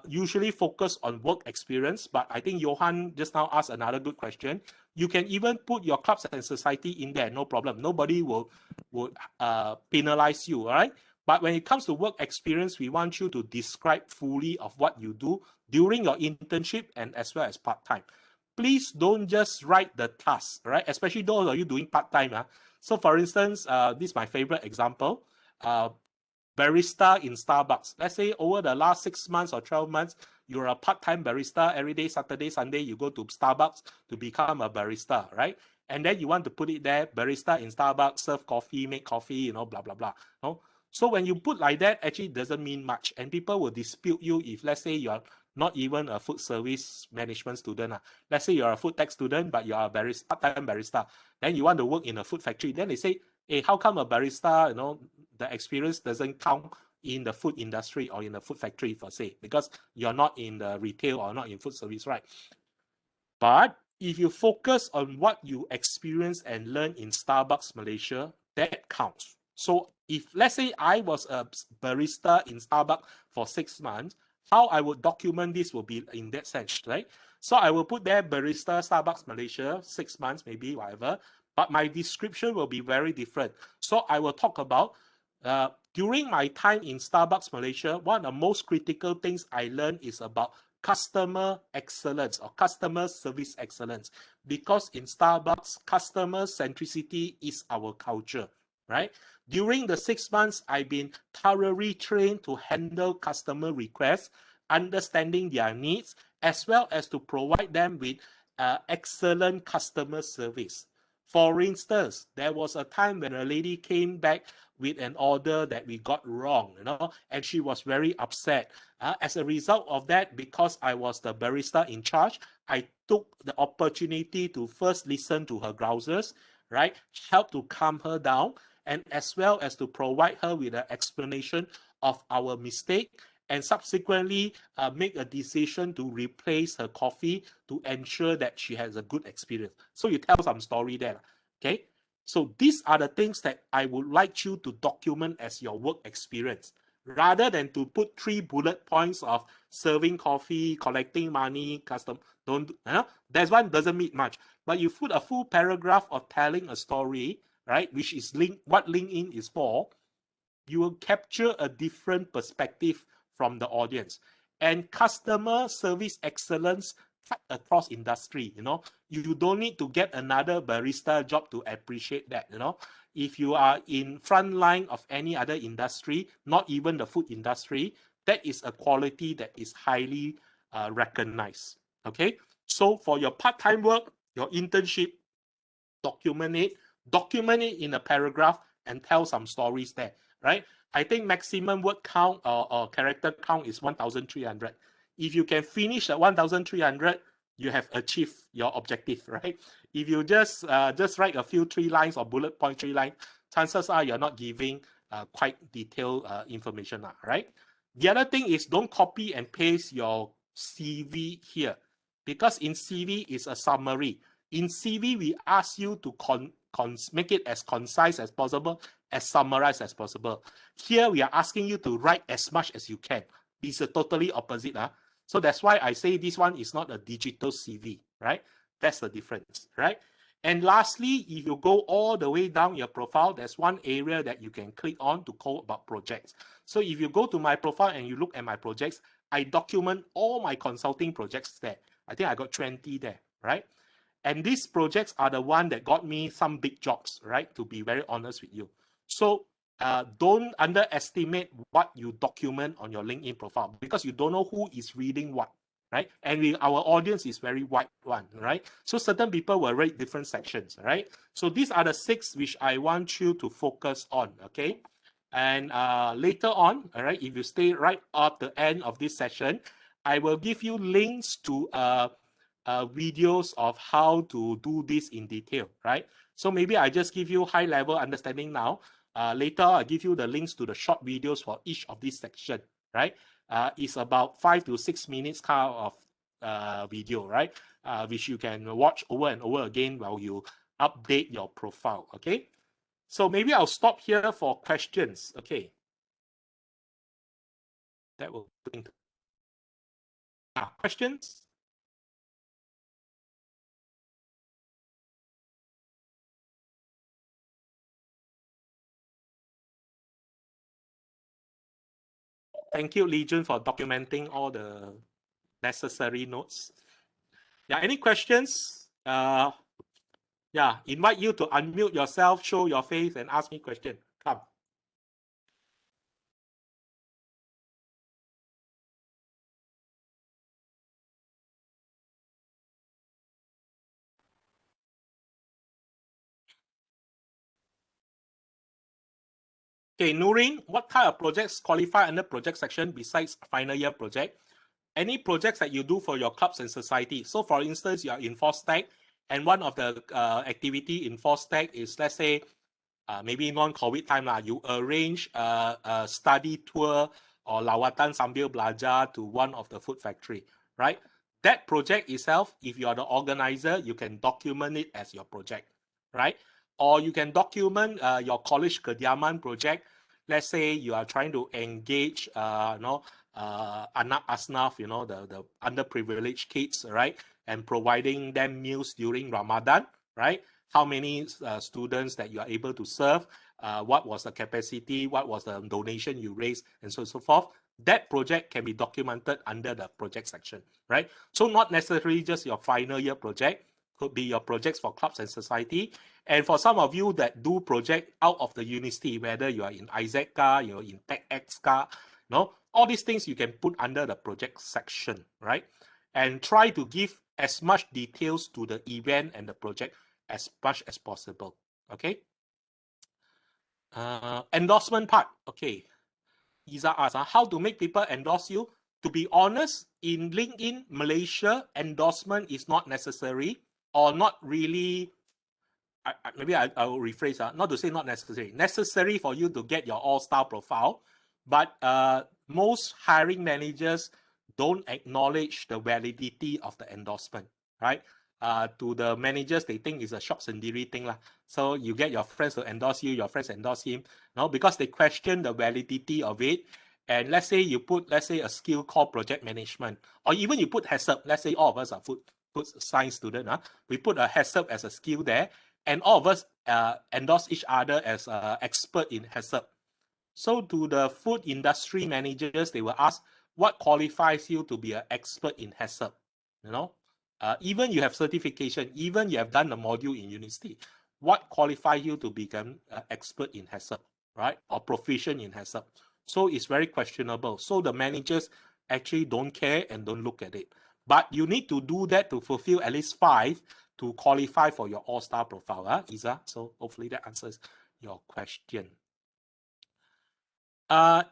usually focus on work experience, but I think Johan just now asked another good question. You can even put your clubs and society in there, no problem. Nobody will penalize you, all right? But when it comes to work experience, we want you to describe fully of what you do during your internship and as well as part-time. Please don't just write the task, right? Especially those of you doing part-time. So for instance, this is my favorite example. Barista in Starbucks. Let's say over the last 6 months or 12 months, you're a part-time barista. Every day, Saturday, Sunday, you go to Starbucks to become a barista, right? And then you want to put it there, barista in Starbucks, serve coffee, make coffee, blah, blah, blah. No? So when you put like that, actually doesn't mean much. And people will dispute you if, let's say, you're not even a food service management student. Let's say you're a food tech student, but you're a barista, part-time barista. Then you want to work in a food factory. Then they say, hey, how come a barista, the experience doesn't count in the food industry or in the food factory per se, because you're not in the retail or not in food service, right? But if you focus on what you experience and learn in Starbucks Malaysia, that counts. So if let's say I was a barista in Starbucks for 6 months, how I would document this will be in that sense, right? So I will put there barista Starbucks Malaysia, 6 months, maybe whatever, but my description will be very different. So I will talk about during my time in Starbucks Malaysia, one of the most critical things I learned is about customer excellence or customer service excellence, because in Starbucks, customer centricity is our culture, right? During the 6 months, I've been thoroughly trained to handle customer requests, understanding their needs, as well as to provide them with excellent customer service. For instance, there was a time when a lady came back with an order that we got wrong, and she was very upset. As a result of that, because I was the barista in charge, I took the opportunity to first listen to her grouses, right? Help to calm her down, and as well as to provide her with an explanation of our mistake, and subsequently make a decision to replace her coffee to ensure that she has a good experience. So you tell some story there, okay? So these are the things that I would like you to document as your work experience, rather than to put 3 bullet points of serving coffee, collecting money, custom. That one doesn't mean much. But you put a full paragraph of telling a story, right? Which is what LinkedIn is for. You will capture a different perspective from the audience. And customer service excellence cut across industry. You don't need to get another barista job to appreciate that. If you are in front line of any other industry, not even the food industry, that is a quality that is highly recognized. Okay, so for your part-time work, your internship, document it in a paragraph and tell some stories there, right? I think maximum word count or character count is 1,300. If you can finish at 1,300, you have achieved your objective, right? If you just write a few 3 lines or bullet point 3 lines, chances are you're not giving quite detailed information, right? The other thing is don't copy and paste your CV here, because in CV is a summary. In CV, we ask you to make it as concise as possible, as summarized as possible. Here, we are asking you to write as much as you can. It's a totally opposite. So that's why I say this one is not a digital CV, right? That's the difference, right? And lastly, if you go all the way down your profile, there's one area that you can click on to call about projects. So if you go to my profile and you look at my projects, I document all my consulting projects there. I think I got 20 there, right? And these projects are the one that got me some big jobs, right? To be very honest with you. So don't underestimate what you document on your LinkedIn profile, because you don't know who is reading what, right? And our audience is very wide one, right? So certain people will read different sections, right? So these are the 6 which I want you to focus on, okay? And later on, all right, if you stay right at the end of this session, I will give you links to videos of how to do this in detail, right? So maybe I just give you high level understanding now. Later, I'll give you the links to the short videos for each of these section, right? It's about 5 to 6 minutes kind of video, right? Which you can watch over and over again while you update your profile, okay? So maybe I'll stop here for questions, okay? That will bring questions. Thank you, Legion, for documenting all the necessary notes. Yeah, any questions? Yeah, invite you to unmute yourself, show your face, and ask me question. Come. Okay, Nurin, what kind of projects qualify under project section besides final year project? Any projects that you do for your clubs and society. So for instance, you are in FOSTEC, and one of the activity in FOSTEC is, let's say, maybe non-COVID time lah, you arrange a study tour or lawatan sambil belajar to one of the food factory, right? That project itself, if you are the organizer, you can document it as your project, right? Or you can document your college kediaman project. Let's say you are trying to engage, anak asnaf, the underprivileged kids, right? And providing them meals during Ramadan, right? How many students that you are able to serve, what was the capacity, what was the donation you raised, and so forth. That project can be documented under the project section, right? So not necessarily just your final year project, could be your projects for clubs and society. And for some of you that do project out of the university, whether you are in IZECA, you're in TechXCA, all these things you can put under the project section, right? And try to give as much details to the event and the project as much as possible. Okay. Endorsement part. Okay. Isa asks, how to make people endorse you? To be honest, in LinkedIn Malaysia, endorsement is not necessary or not really. Maybe I will rephrase, not to say not necessary. Necessary for you to get your all-star profile, but most hiring managers don't acknowledge the validity of the endorsement, right? To the managers, they think it's a shop sendiri thing lah. So you get your friends to endorse you, your friends endorse him, because they question the validity of it. And let's say you put, a skill called project management, or even you put HACCP. Let's say all of us are food science student, we put a HACCP as a skill there, and all of us endorse each other as expert in HACCP. So to the food industry managers, they will ask, what qualifies you to be an expert in HACCP? Even you have certification, even you have done the module in university, what qualifies you to become an expert in HACCP, right? Or proficient in HACCP? So it's very questionable. So the managers actually don't care and don't look at it. But you need to do that to fulfill at least 5 to qualify for your all-star profile, Isa. So hopefully that answers your question. I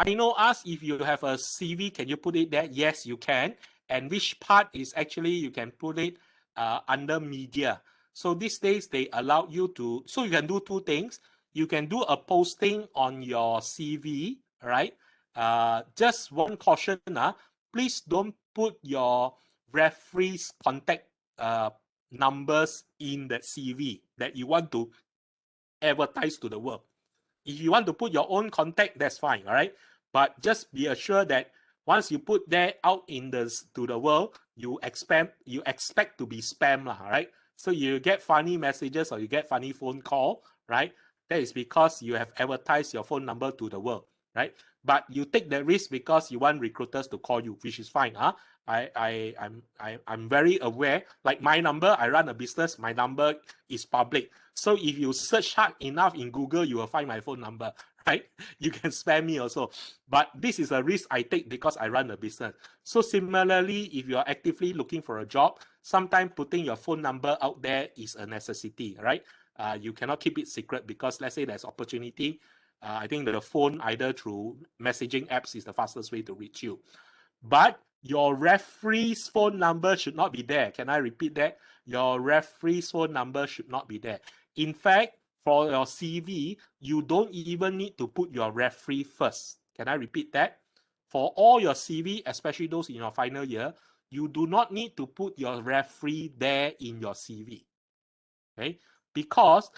know ask if you have a CV, can you put it there? Yes, you can. And which part is actually you can put it under media. So these days they allow you to, so you can do 2 things. You can do a posting on your CV, right? Just one caution, please don't put your referee's contact numbers in that CV that you want to advertise to the world. If you want to put your own contact, that's fine, all right? But just be assured that once you put that out to the world, you expect to be spam, all right? So you get funny messages or you get funny phone call, right? That is because you have advertised your phone number to the world, right? But you take the risk because you want recruiters to call you, which is fine, I'm very aware. Like my number, I run a business. My number is public. So if you search hard enough in Google, you will find my phone number, right? You can spam me also. But this is a risk I take because I run a business. So similarly, if you are actively looking for a job, sometimes putting your phone number out there is a necessity, right? You cannot keep it secret because let's say there's opportunity. I think the phone either through messaging apps is the fastest way to reach you. But your referee's phone number should not be there. Can I repeat that? Your referee's phone number should not be there. In fact, for your CV, you don't even need to put your referee first. Can I repeat that? For all your CV, especially those in your final year, you do not need to put your referee there in your CV. Okay? Because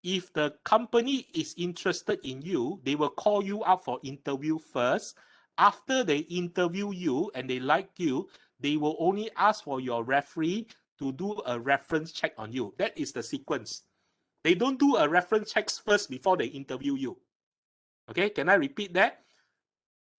if the company is interested in you, they will call you up for interview first. After they interview you and they like you, they will only ask for your referee to do a reference check on you. That is the sequence. They don't do a reference check first before they interview you. Okay, can I repeat that?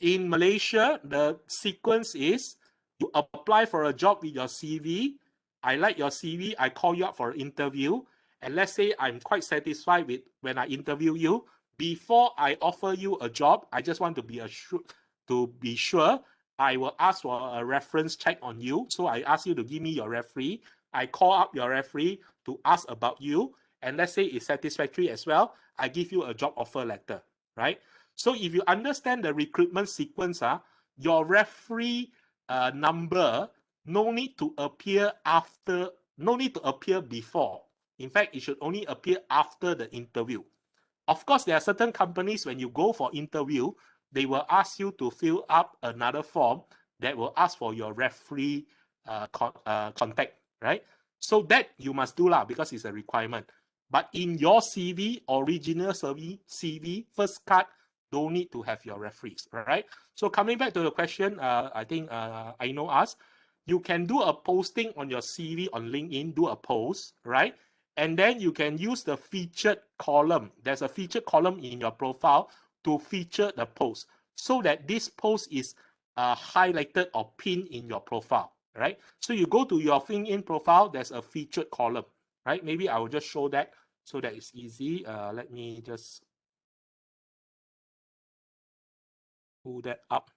In Malaysia, the sequence is you apply for a job with your CV. I like your CV. I call you up for an interview. And let's say I'm quite satisfied with when I interview you. Before I offer you a job, I just want to be sure. I will ask for a reference check on you. So I ask you to give me your referee. I call up your referee to ask about you. And let's say it's satisfactory as well. I give you a job offer letter, right? So if you understand the recruitment sequence, your referee number no need to appear after, no need to appear before. In fact, it should only appear after the interview. Of course, there are certain companies when you go for interview, they will ask you to fill up another form that will ask for your referee contact, right? So that you must do lah because it's a requirement. But in your CV, original CV, first cut, don't need to have your referees, right? So coming back to the question, I think I know us. You can do a posting on your CV on LinkedIn, do a post, right? And then you can use the featured column. There's a featured column in your profile to feature the post so that this post is highlighted or pinned in your profile, right? So you go to your LinkedIn profile, there's a featured column, right? Maybe I will just show that so that it's easy. Let me just pull that up.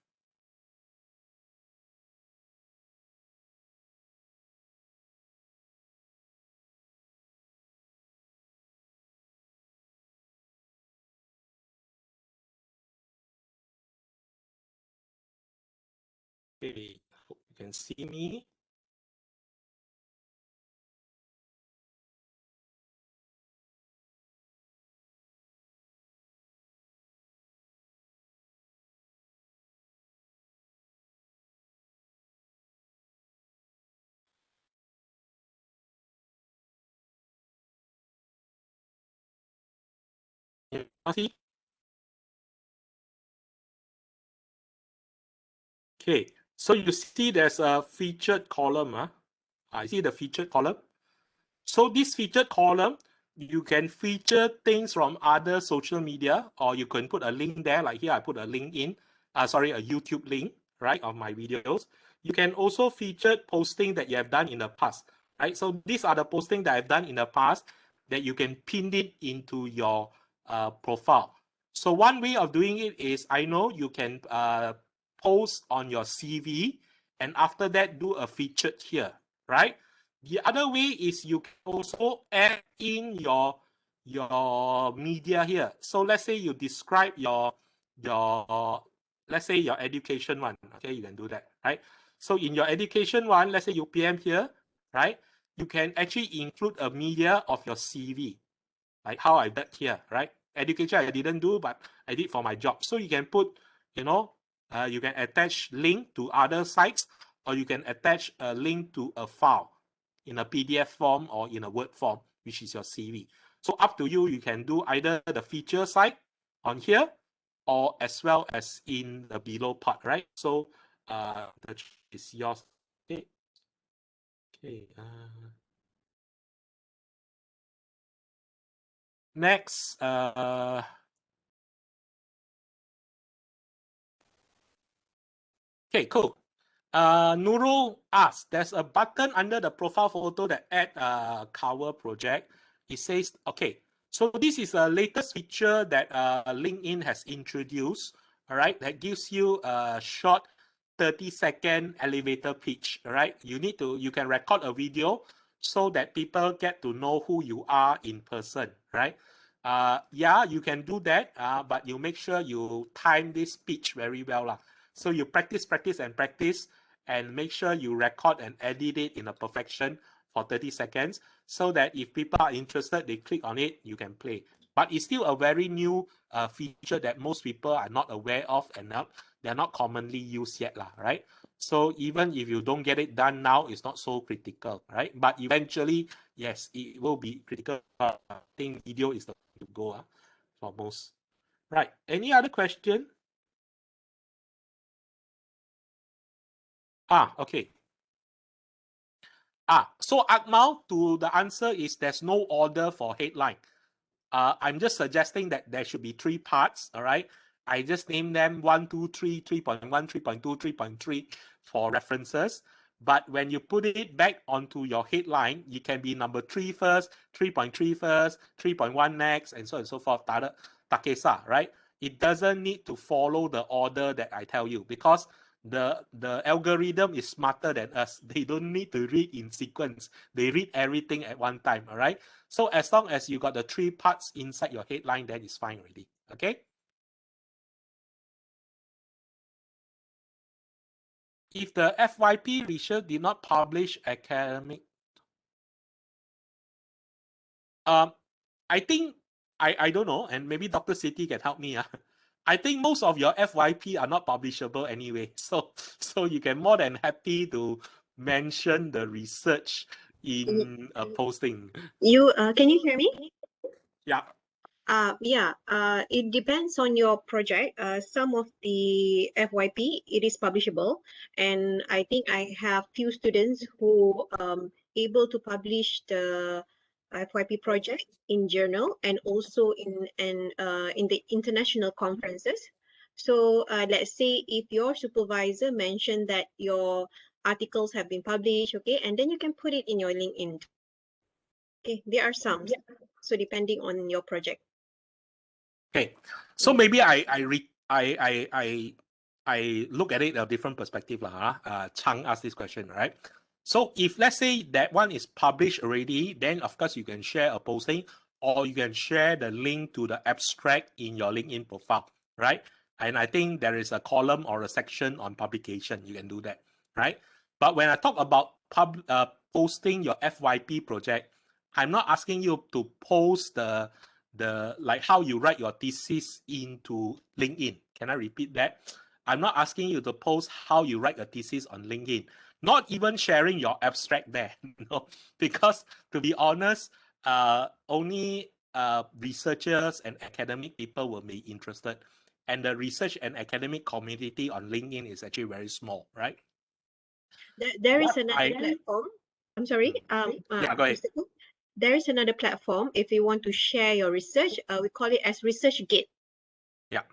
Okay, hope you can see me. You see? Okay, so you see there's a featured column. I see the featured column. So this featured column, you can feature things from other social media, or you can put a link there. Like here, I put a link in, a YouTube link, right, of my videos. You can also feature posting that you have done in the past, right? So these are the posting that I've done in the past that you can pin it into your profile. So one way of doing it is, I know you can post on your CV, and after that, do a featured here, right? The other way is you can also add in your media here. So let's say you describe your let's say your education one. Okay, you can do that, right? So in your education one, let's say you PM here, right? You can actually include a media of your CV, like how I did here, right? Education I didn't do, but I did for my job. So you can put, you can attach link to other sites, or you can attach a link to a file in a PDF form or in a Word form, which is your CV. So up to you, you can do either the feature site on here, or as well as in the below part, right? So the choice is yours. Okay. Okay. Next, okay, cool. Nurul asks, there's a button under the profile photo that add a cover project. It says, okay, so this is a latest feature that LinkedIn has introduced, all right, that gives you a short 30-second elevator pitch, all right? You can record a video so that people get to know who you are in person, right? Yeah, you can do that, but you make sure you time this pitch very well, lah. So you practice, and make sure you record and edit it in a perfection for 30 seconds so that if people are interested, they click on it, you can play. But it's still a very new feature that most people are not aware of, and they're not commonly used yet, lah, right? So even if you don't get it done now, it's not so critical, right? But eventually, yes, it will be critical. I think video is the way to go for most. Right. Any other question? Okay. So Akmal, to the answer is there's no order for headline. I'm just suggesting that there should be 3 parts, all right? I just named them 1, 2, 3, 3.1, 3.2, 3.3 for references. But when you put it back onto your headline, you can be number 3 first, 3.3 first, 3.1 next, and so on and so forth, Takesa, right? It doesn't need to follow the order that I tell you because the algorithm is smarter than us. They don't need to read in sequence. They read everything at one time, all right? So as long as you got the 3 parts inside your headline, then it's fine already. Okay. If the FYP research did not publish academic, I think I don't know, and maybe Dr. Siti can help me. I think most of your FYP are not publishable anyway. So you can more than happy to mention the research in a posting. Can you hear me? Yeah. It depends on your project. Some of the FYP, it is publishable. And I think I have few students who able to publish the FYP project in journal and also in the international conferences. So let's say if your supervisor mentioned that your articles have been published, okay, and then you can put it in your LinkedIn. Okay, there are some. So depending on your project. Okay, so maybe I look at it a different perspective lah. Chang asked this question, right? So if let's say that one is published already, then of course you can share a posting or you can share the link to the abstract in your LinkedIn profile, right? And I think there is a column or a section on publication. You can do that, right? But when I talk about posting your FYP project, I'm not asking you to post the like how you write your thesis into LinkedIn. Can I repeat that? I'm not asking you to post how you write a thesis on LinkedIn. Not even sharing your abstract there, no, because to be honest, only researchers and academic people will be interested, and the research and academic community on LinkedIn is actually very small, right? There is another platform. I'm sorry. Yeah, go ahead. Mr. Cook, there is another platform. If you want to share your research, we call it as ResearchGate. Yeah.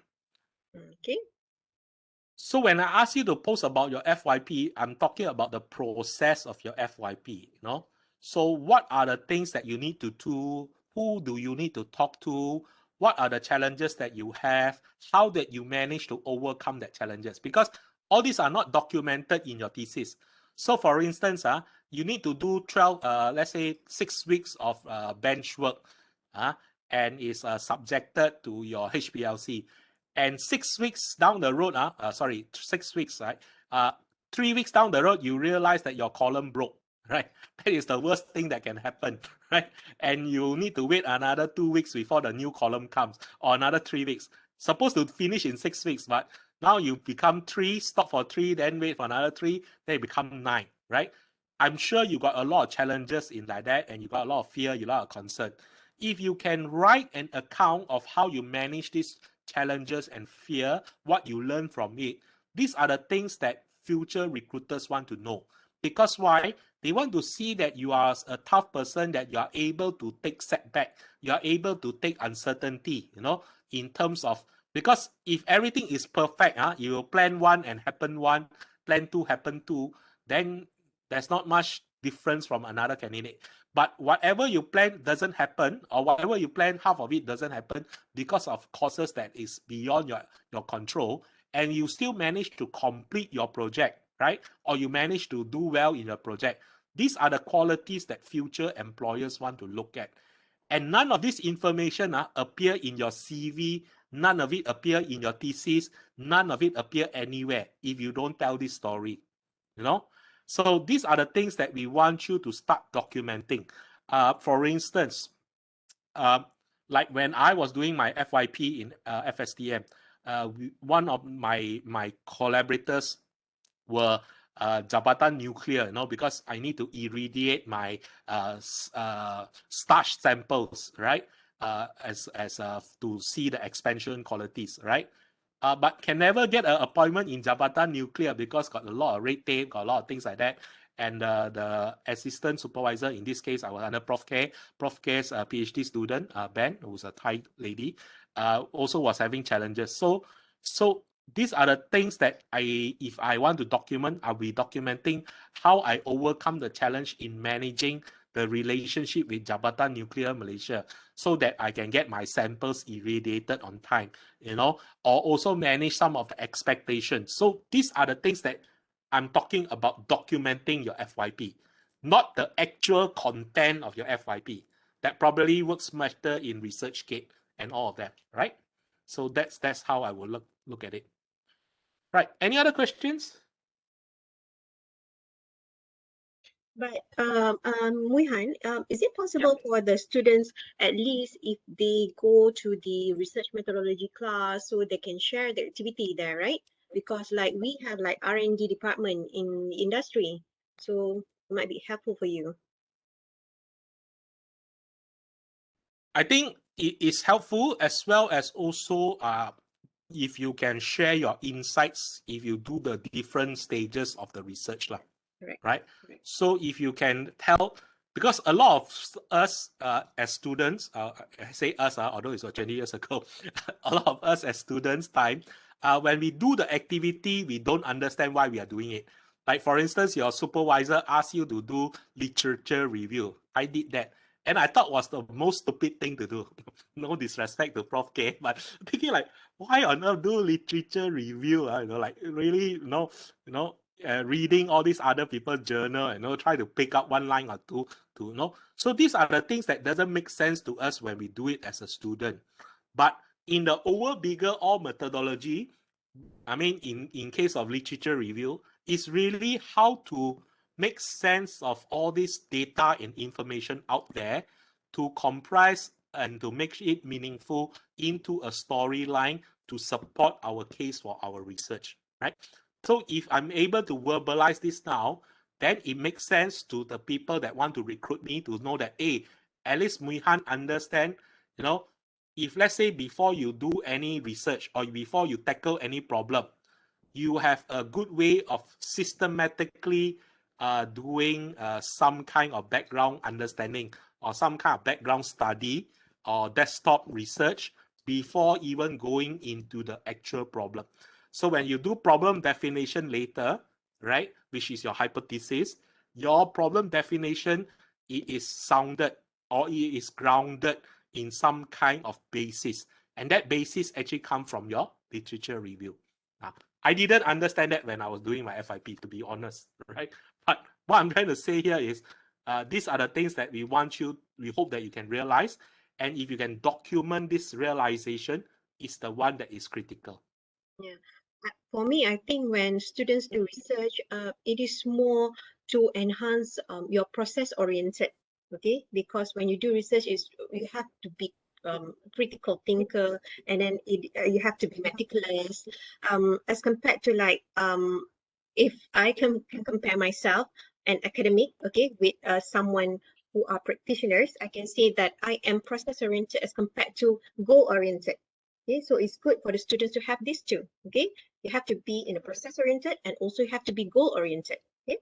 Okay. So when I ask you to post about your FYP, I'm talking about the process of your FYP, you know? So what are the things that you need to do? Who do you need to talk to? What are the challenges that you have? How did you manage to overcome that challenges? Because all these are not documented in your thesis. So for instance, you need to do 12, let's say 6 weeks of bench work, and is subjected to your HPLC. And 6 weeks down the road, 6 weeks, right? 3 weeks down the road, you realize that your column broke, right? That is the worst thing that can happen, right? And you need to wait another 2 weeks before the new column comes, or another 3 weeks. Supposed to finish in 6 weeks, but now you become 3, stop for 3, then wait for another 3, then it become 9, right? I'm sure you got a lot of challenges in like that, and you got a lot of fear, you got a lot of concern. If you can write an account of how you manage this challenges and fear, what you learn from it, these are the things that future recruiters want to know. Because why? They want to see that you are a tough person, that you are able to take setback, you are able to take uncertainty, you know, in terms of, because if everything is perfect, you will plan 1 and happen 1, plan 2 happen 2, then there's not much difference from another candidate. But whatever you plan doesn't happen, or whatever you plan, half of it doesn't happen because of causes that is beyond your control, and you still manage to complete your project, right? Or you manage to do well in your project. These are the qualities that future employers want to look at. And none of this information appear in your CV, none of it appear in your thesis, none of it appear anywhere if you don't tell this story, you know? So these are the things that we want you to start documenting. For instance, like when I was doing my FYP in FSTM, one of my collaborators were Jabatan Nuclear, you know, because I need to irradiate my starch samples, right? As to see the expansion qualities, right? but can never get an appointment in Jabatan Nuclear because got a lot of red tape, got a lot of things like that. And the assistant supervisor, in this case, I was under Prof. K. Prof. K's PhD student, Ben, who's a Thai lady, also was having challenges. So these are the things that if I want to document, I'll be documenting how I overcome the challenge in managing the relationship with Jabatan Nuclear Malaysia, so that I can get my samples irradiated on time, or also manage some of the expectations. So these are the things that I'm talking about, documenting your FYP, not the actual content of your FYP. That probably works better in ResearchGate and all of that, right? So that's how I will look at it. Right. Any other questions? But Mui Han, is it possible for the students, at least if they go to the research methodology class, so they can share the activity there, right? Because like we have like R&D department in industry, so it might be helpful for you. I think it is helpful, as well as also if you can share your insights if you do the different stages of the research, right? So if you can tell, because a lot of us as students, I say us, although it's 20 years ago, a lot of us as students time, when we do the activity, we don't understand why we are doing it. Like for instance, your supervisor asks you to do literature review. I did that. And I thought was the most stupid thing to do. No disrespect to Prof. K, but thinking like, why on earth do literature review? Like really, reading all these other people's journal, try to pick up one line or two to. So these are the things that doesn't make sense to us when we do it as a student. But in the bigger all methodology, I mean, in case of literature review, it's really how to make sense of all this data and information out there to comprise and to make it meaningful into a storyline to support our case for our research, right? So if I'm able to verbalize this now, then it makes sense to the people that want to recruit me to know that, hey, at least Mui Han understand, if let's say before you do any research or before you tackle any problem, you have a good way of systematically doing some kind of background understanding or some kind of background study or desktop research before even going into the actual problem. So when you do problem definition later, right, which is your hypothesis, your problem definition, it is sounded or it is grounded in some kind of basis. And that basis actually comes from your literature review. I didn't understand that when I was doing my FIP, to be honest, right? But what I'm trying to say here is these are the things that we hope that you can realize. And if you can document this realization, is the one that is critical. Yeah. For me, I think when students do research, it is more to enhance your process oriented, okay? Because when you do research, you have to be critical thinker, and then you have to be meticulous. As compared to like if I can compare myself, an academic, okay, with someone who are practitioners, I can say that I am process oriented as compared to goal oriented. Okay, so it's good for the students to have these two. Okay, you have to be in a process oriented and also you have to be goal oriented. Okay.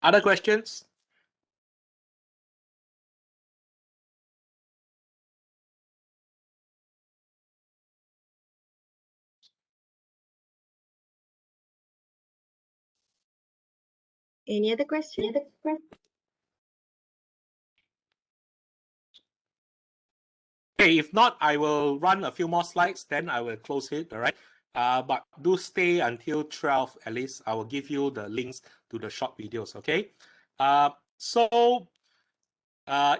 Other questions? Any other questions? Okay, if not, I will run a few more slides, then I will close it, all right? But do stay until 12 at least. I will give you the links to the short videos, okay? So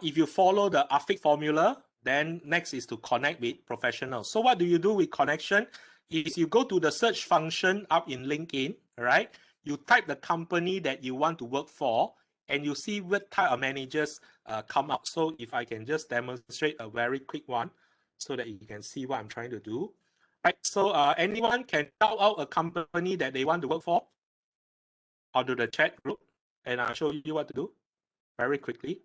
if you follow the AFIC formula, then next is to connect with professionals. So what do you do with connection? Is you go to the search function up in LinkedIn, all right? You type the company that you want to work for, and you see what type of managers come up. So if I can just demonstrate a very quick one so that you can see what I'm trying to do. Right, so anyone can shout out a company that they want to work for or to the chat group, and I'll show you what to do very quickly.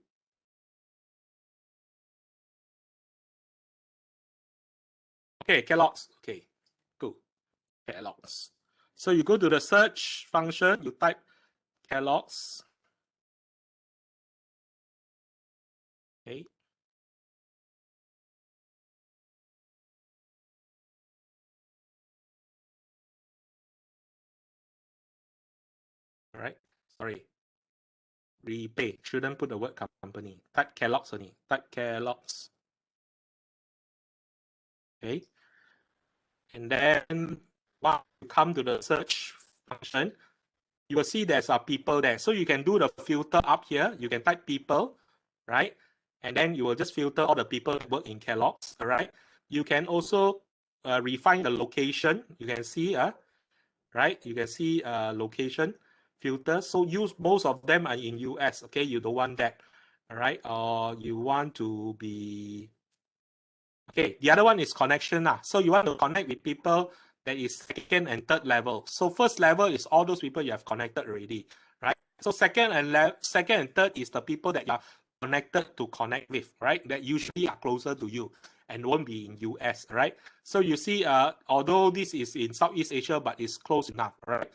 Okay, Kellogg's. Okay, cool. Kellogg's. So you go to the search function, you type Kellogg's. Okay. All right. Sorry. Repay. Shouldn't put the word company. Type Kellogg's only. Type Kellogg's. Okay. And then once you come to the search function, you will see there's people there. So you can do the filter up here. You can type people, right? And then you will just filter all the people that work in Kellogg's, all right? You can also refine the location. You can see, right? You can see location filter. So most of them are in US, okay? You don't want that, all right? Or you want to be, okay, the other one is connection. So you want to connect with people that is second and third level. So first level is all those people you have connected already, right? So second and third is the people that you are connected to connect with, right? That usually are closer to you and won't be in US, right? So you see, although this is in Southeast Asia, but it's close enough, right?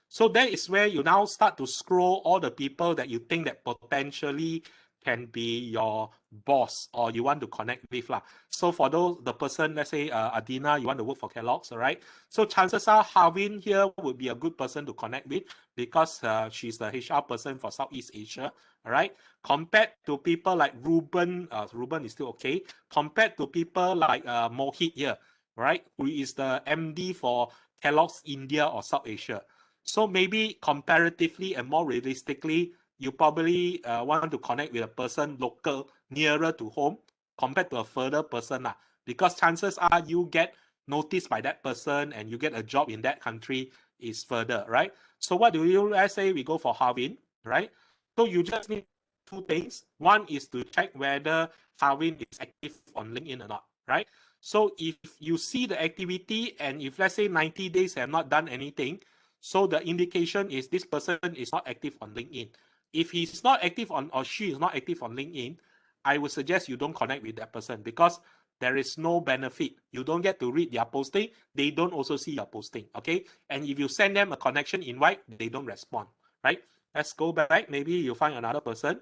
So that is where you now start to scroll all the people that you think that potentially can be your boss or you want to connect with. So for the person, let's say Adina, you want to work for Kellogg's, all right? So chances are Harvin here would be a good person to connect with because she's the HR person for Southeast Asia, all right? Compared to people like Ruben, Ruben is still okay. Compared to people like Mohit here, right? Who is the MD for Kellogg's India or South Asia. So maybe comparatively and more realistically, you probably want to connect with a person local, nearer to home, compared to a further person. Because chances are you get noticed by that person and you get a job in that country is further, right? So what do you, let's say we go for Harvin, right? So you just need two things. One is to check whether Harvin is active on LinkedIn or not, right? So if you see the activity and if let's say 90 days have not done anything, so the indication is this person is not active on LinkedIn. If he's not active on or she is not active on LinkedIn, I would suggest you don't connect with that person because there is no benefit. You don't get to read their posting. They don't also see your posting, okay? And if you send them a connection invite, they don't respond, right? Let's go back. Maybe you find another person.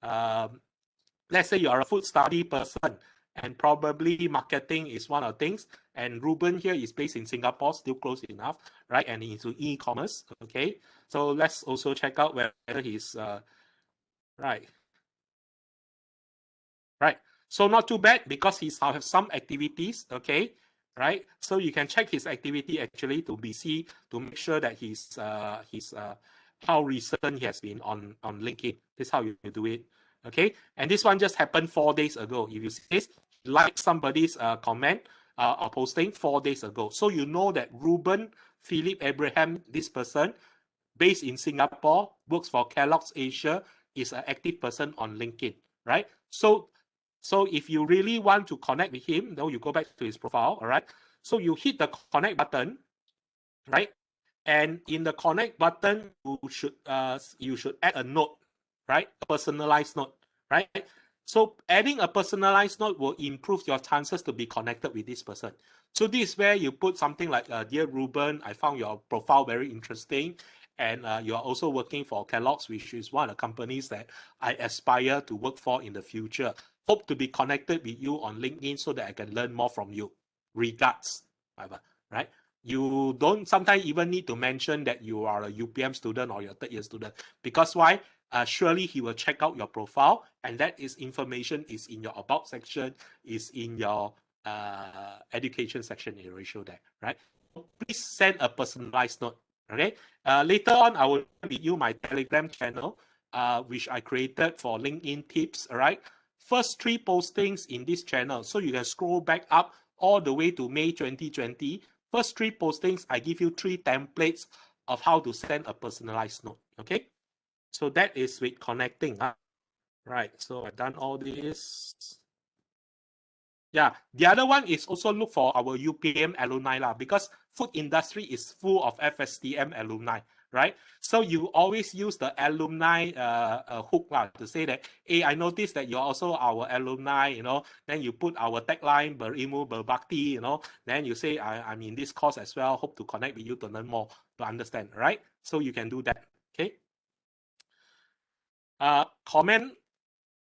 Let's say you are a food study person and probably marketing is one of the things. And Ruben here is based in Singapore, still close enough, right? And into e-commerce, okay? So let's also check out whether he's, right. Right. So not too bad because he's have some activities, okay? Right. So you can check his activity actually to see to make sure that he's how recent he has been on LinkedIn. This is how you do it. Okay. And this one just happened 4 days ago. If you see this, like somebody's comment or posting 4 days ago. So you know that Ruben Philip Abraham, this person, based in Singapore, works for Kellogg's Asia, is an active person on LinkedIn, right? So if you really want to connect with him, now you go back to his profile, all right? So you hit the connect button, right? And in the connect button, you should add a note, right? A personalized note, right? So adding a personalized note will improve your chances to be connected with this person. So this is where you put something like, dear Ruben, I found your profile very interesting. And you are also working for Kellogg's, which is one of the companies that I aspire to work for in the future. Hope to be connected with you on LinkedIn so that I can learn more from you. Regards, whatever, right? You don't sometimes even need to mention that you are a UPM student or your third year student. Because why? Surely he will check out your profile and that is information is in your about section, is in your education section in ratio there, right? Please send a personalized note, okay? Later on, I will give you my Telegram channel, which I created for LinkedIn tips, all right? First 3 postings in this channel. So you can scroll back up all the way to May 2020. First 3 postings, I give you 3 templates of how to send a personalized note, okay? So that is with connecting. Right, so I've done all this. Yeah, the other one is also look for our UPM alumni because food industry is full of FSTM alumni, right? So you always use the alumni hook to say that, hey, I noticed that you're also our alumni, you know, then you put our tagline, Berilmu Berbakti, you know, then you say, I'm in this course as well, hope to connect with you to learn more, to understand, right? So you can do that, okay? Comment,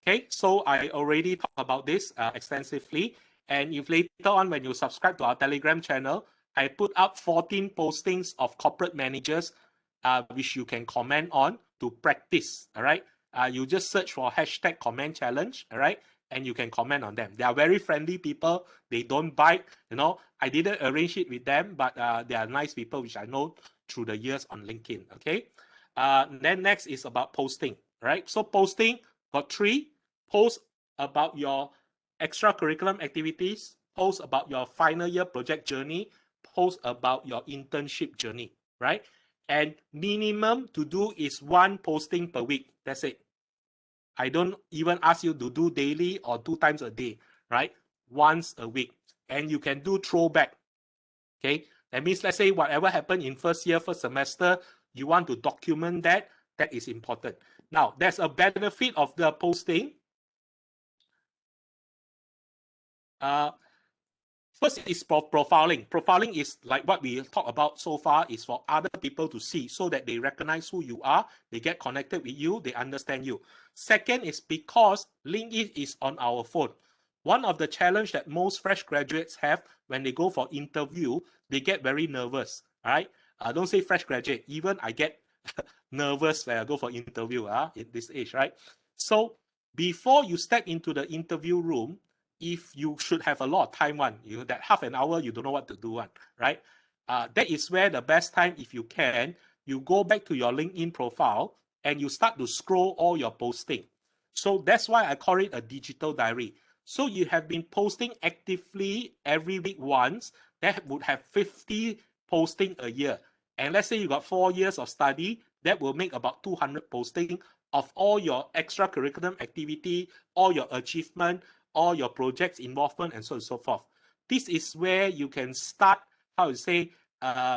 okay, so I already talked about this extensively, and if later on when you subscribe to our Telegram channel, I put up 14 postings of corporate managers which you can comment on to practice, all right? You just search for hashtag comment challenge, all right? And you can comment on them. They are very friendly people. They don't bite, you know. I didn't arrange it with them, but they are nice people, which I know through the years on LinkedIn, okay? Then next is about posting, right? So posting, got 3. Post about your extracurriculum activities, post about your final year project journey, post about your internship journey, right? And minimum to do is 1 posting per week. That's it. I don't even ask you to do daily or 2 times a day, right? Once a week. And you can do throwback. Okay. That means, let's say whatever happened in first year, first semester, you want to document that. That is important. Now, there's a benefit of the posting. First is profiling. Profiling is like what we talked about so far, is for other people to see so that they recognize who you are, they get connected with you, they understand you. Second is because LinkedIn is on our phone. One of the challenge that most fresh graduates have when they go for interview, they get very nervous, right? Don't say fresh graduate, even I get nervous when I go for interview at this age, right? So before you step into the interview room, if you should have a lot of time that half an hour you don't know what to do right? That is where the best time, if you can, you go back to your LinkedIn profile and you start to scroll all your posting. So that's why I call it a digital diary. So you have been posting actively every week once, that would have 50 posting a year. And let's say you got 4 years of study, that will make about 200 posting of all your extracurricular activity, all your achievement, all your projects involvement, and so on and so forth. This is where you can start,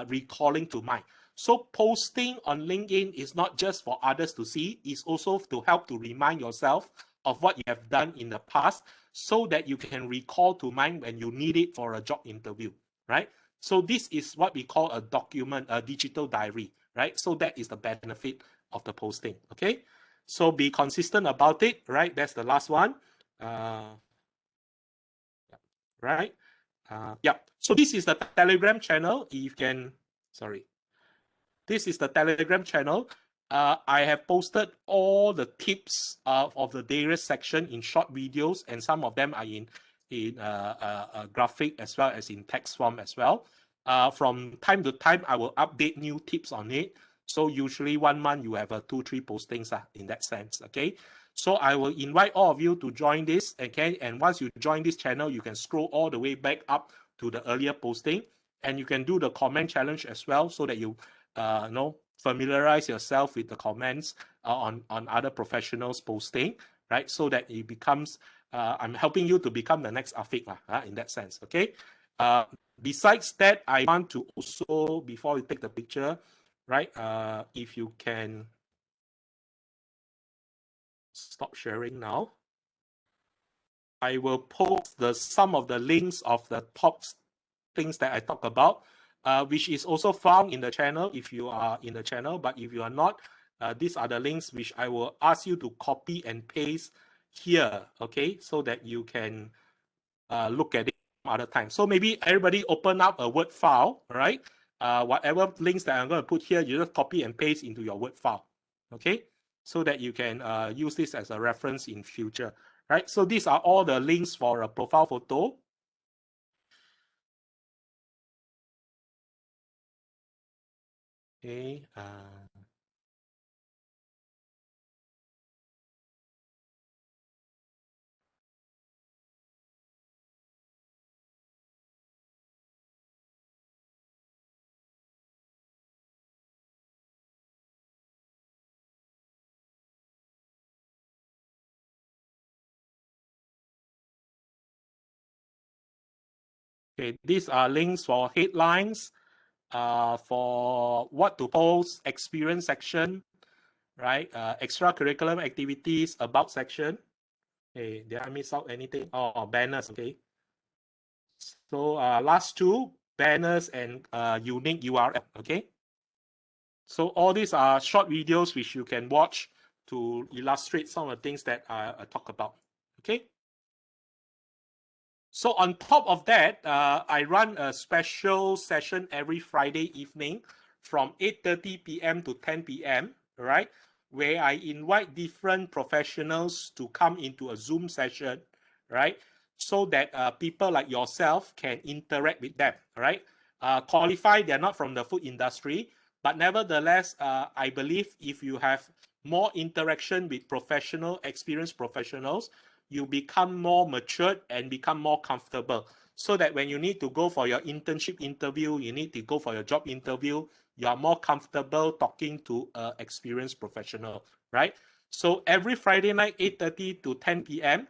recalling to mind. So posting on LinkedIn is not just for others to see, it's also to help to remind yourself of what you have done in the past so that you can recall to mind when you need it for a job interview, right? So this is what we call a document, a digital diary, right? So that is the benefit of the posting, okay? So be consistent about it, right? That's the last one. Right? Yeah. So this is the Telegram channel. If you can, sorry. This is the Telegram channel. I have posted all the tips of the various section in short videos, and some of them are in graphic as well as in text form as well. From time to time, I will update new tips on it. So usually 1 month you have 2-3 postings in that sense. Okay. So I will invite all of you to join this. Okay. And once you join this channel, you can scroll all the way back up to the earlier posting, and you can do the comment challenge as well, so that you familiarize yourself with the comments on other professionals posting, right? So that it becomes, I'm helping you to become the next Afiq in that sense, okay? Besides that, I want to also, before we take the picture, right? If you can stop sharing now, I will post some of the links of the top things that I talk about, which is also found in the channel if you are in the channel. But if you are not, these are the links which I will ask you to copy and paste here, okay, so that you can look at it some other time. So maybe everybody open up a Word file, right? Whatever links that I'm going to put here, you just copy and paste into your Word file, okay, so that you can use this as a reference in future, right? So these are all the links for a profile photo. Okay. Okay, these are links for headlines, for what to post, experience section, right? Extracurricular activities, about section. Hey, did I miss out anything? Oh, banners, okay. So last two, banners and unique URL, okay? So all these are short videos which you can watch to illustrate some of the things that I talk about, okay? So on top of that, I run a special session every Friday evening from 8:30 p.m. to 10 p.m., right? Where I invite different professionals to come into a Zoom session, right? So that people like yourself can interact with them, right? Qualified, they're not from the food industry, but nevertheless, I believe if you have more interaction with experienced professionals, you become more matured and become more comfortable, so that when you need to go for your internship interview, you need to go for your job interview, you are more comfortable talking to an experienced professional, right? So every Friday night, 8:30 to 10 p.m.,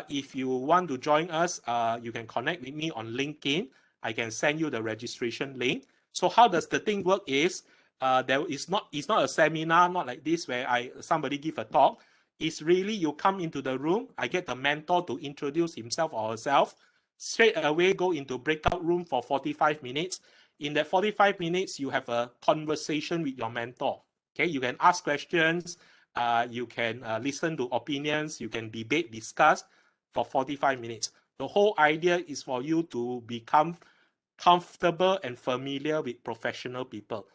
if you want to join us, you can connect with me on LinkedIn. I can send you the registration link. So how does the thing work is, it's not a seminar, not like this where somebody give a talk. It's really you come into the room, I get the mentor to introduce himself or herself, straight away go into breakout room for 45 minutes. In that 45 minutes, you have a conversation with your mentor. Okay, you can ask questions, you can listen to opinions, you can debate, discuss for 45 minutes. The whole idea is for you to become comfortable and familiar with professional people.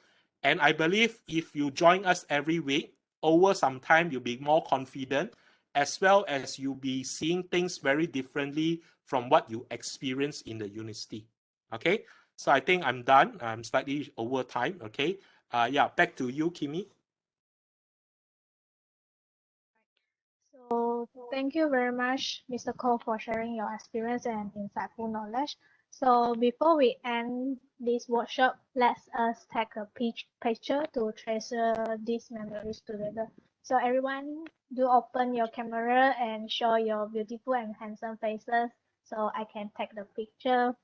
And I believe if you join us every week, over some time, you'll be more confident, as well as you'll be seeing things very differently from what you experience in the university. Okay, so I think I'm done. I'm slightly over time. Okay, yeah, back to you, Kimi. So thank you very much, Mr. Koh, for sharing your experience and insightful knowledge. So before we end this workshop, let us take a picture to treasure these memories together. So everyone, do open your camera and show your beautiful and handsome faces so I can take the picture.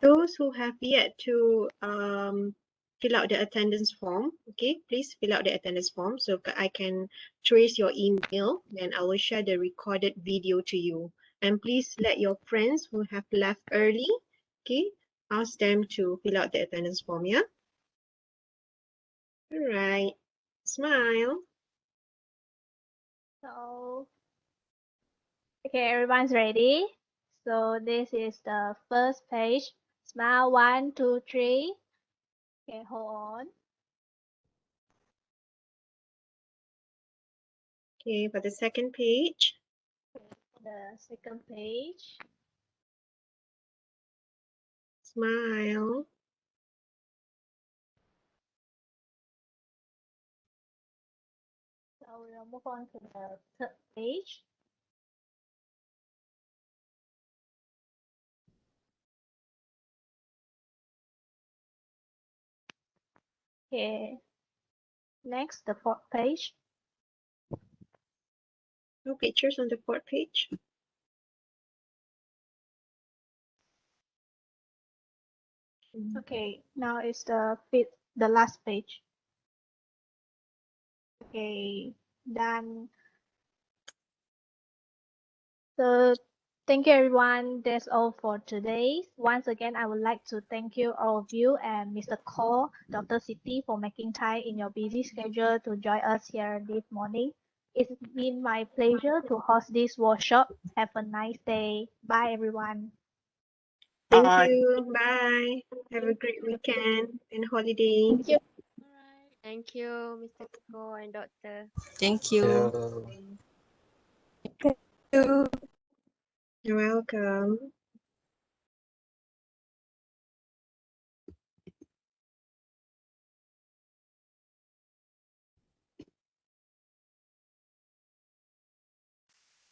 Those who have yet to fill out the attendance form, okay, please fill out the attendance form so I can trace your email, and I will share the recorded video to you. And please let your friends who have left early, okay, ask them to fill out the attendance form, yeah? All right, smile. So, okay, everyone's ready. So this is the first page. Smile, 1, 2, 3. Okay, hold on. Okay, for the second page. The second page. Smile. So we'll move on to the third page. Okay. Next, the fourth page. No pictures on the fourth page. Okay, now it's the last page. Okay, done. So thank you everyone. That's all for today. Once again, I would like to thank you all of you and Mr. Koh, Dr. Siti for making time in your busy schedule to join us here this morning. It's been my pleasure to host this workshop. Have a nice day. Bye everyone. Thank Bye. you. Bye. Have a great weekend and holiday. Thank you. All right. Thank you, Mr. Koh and Doctor. Thank you. You're welcome.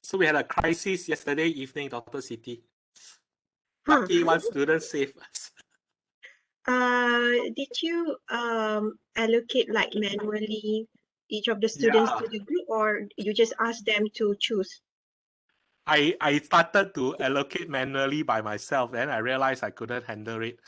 So we had a crisis yesterday evening, Dr. Siti. Huh. Lucky one student saved us. Did you allocate like manually each of the students Yeah. to the group, or you just ask them to choose? I started to allocate manually by myself, then I realized I couldn't handle it.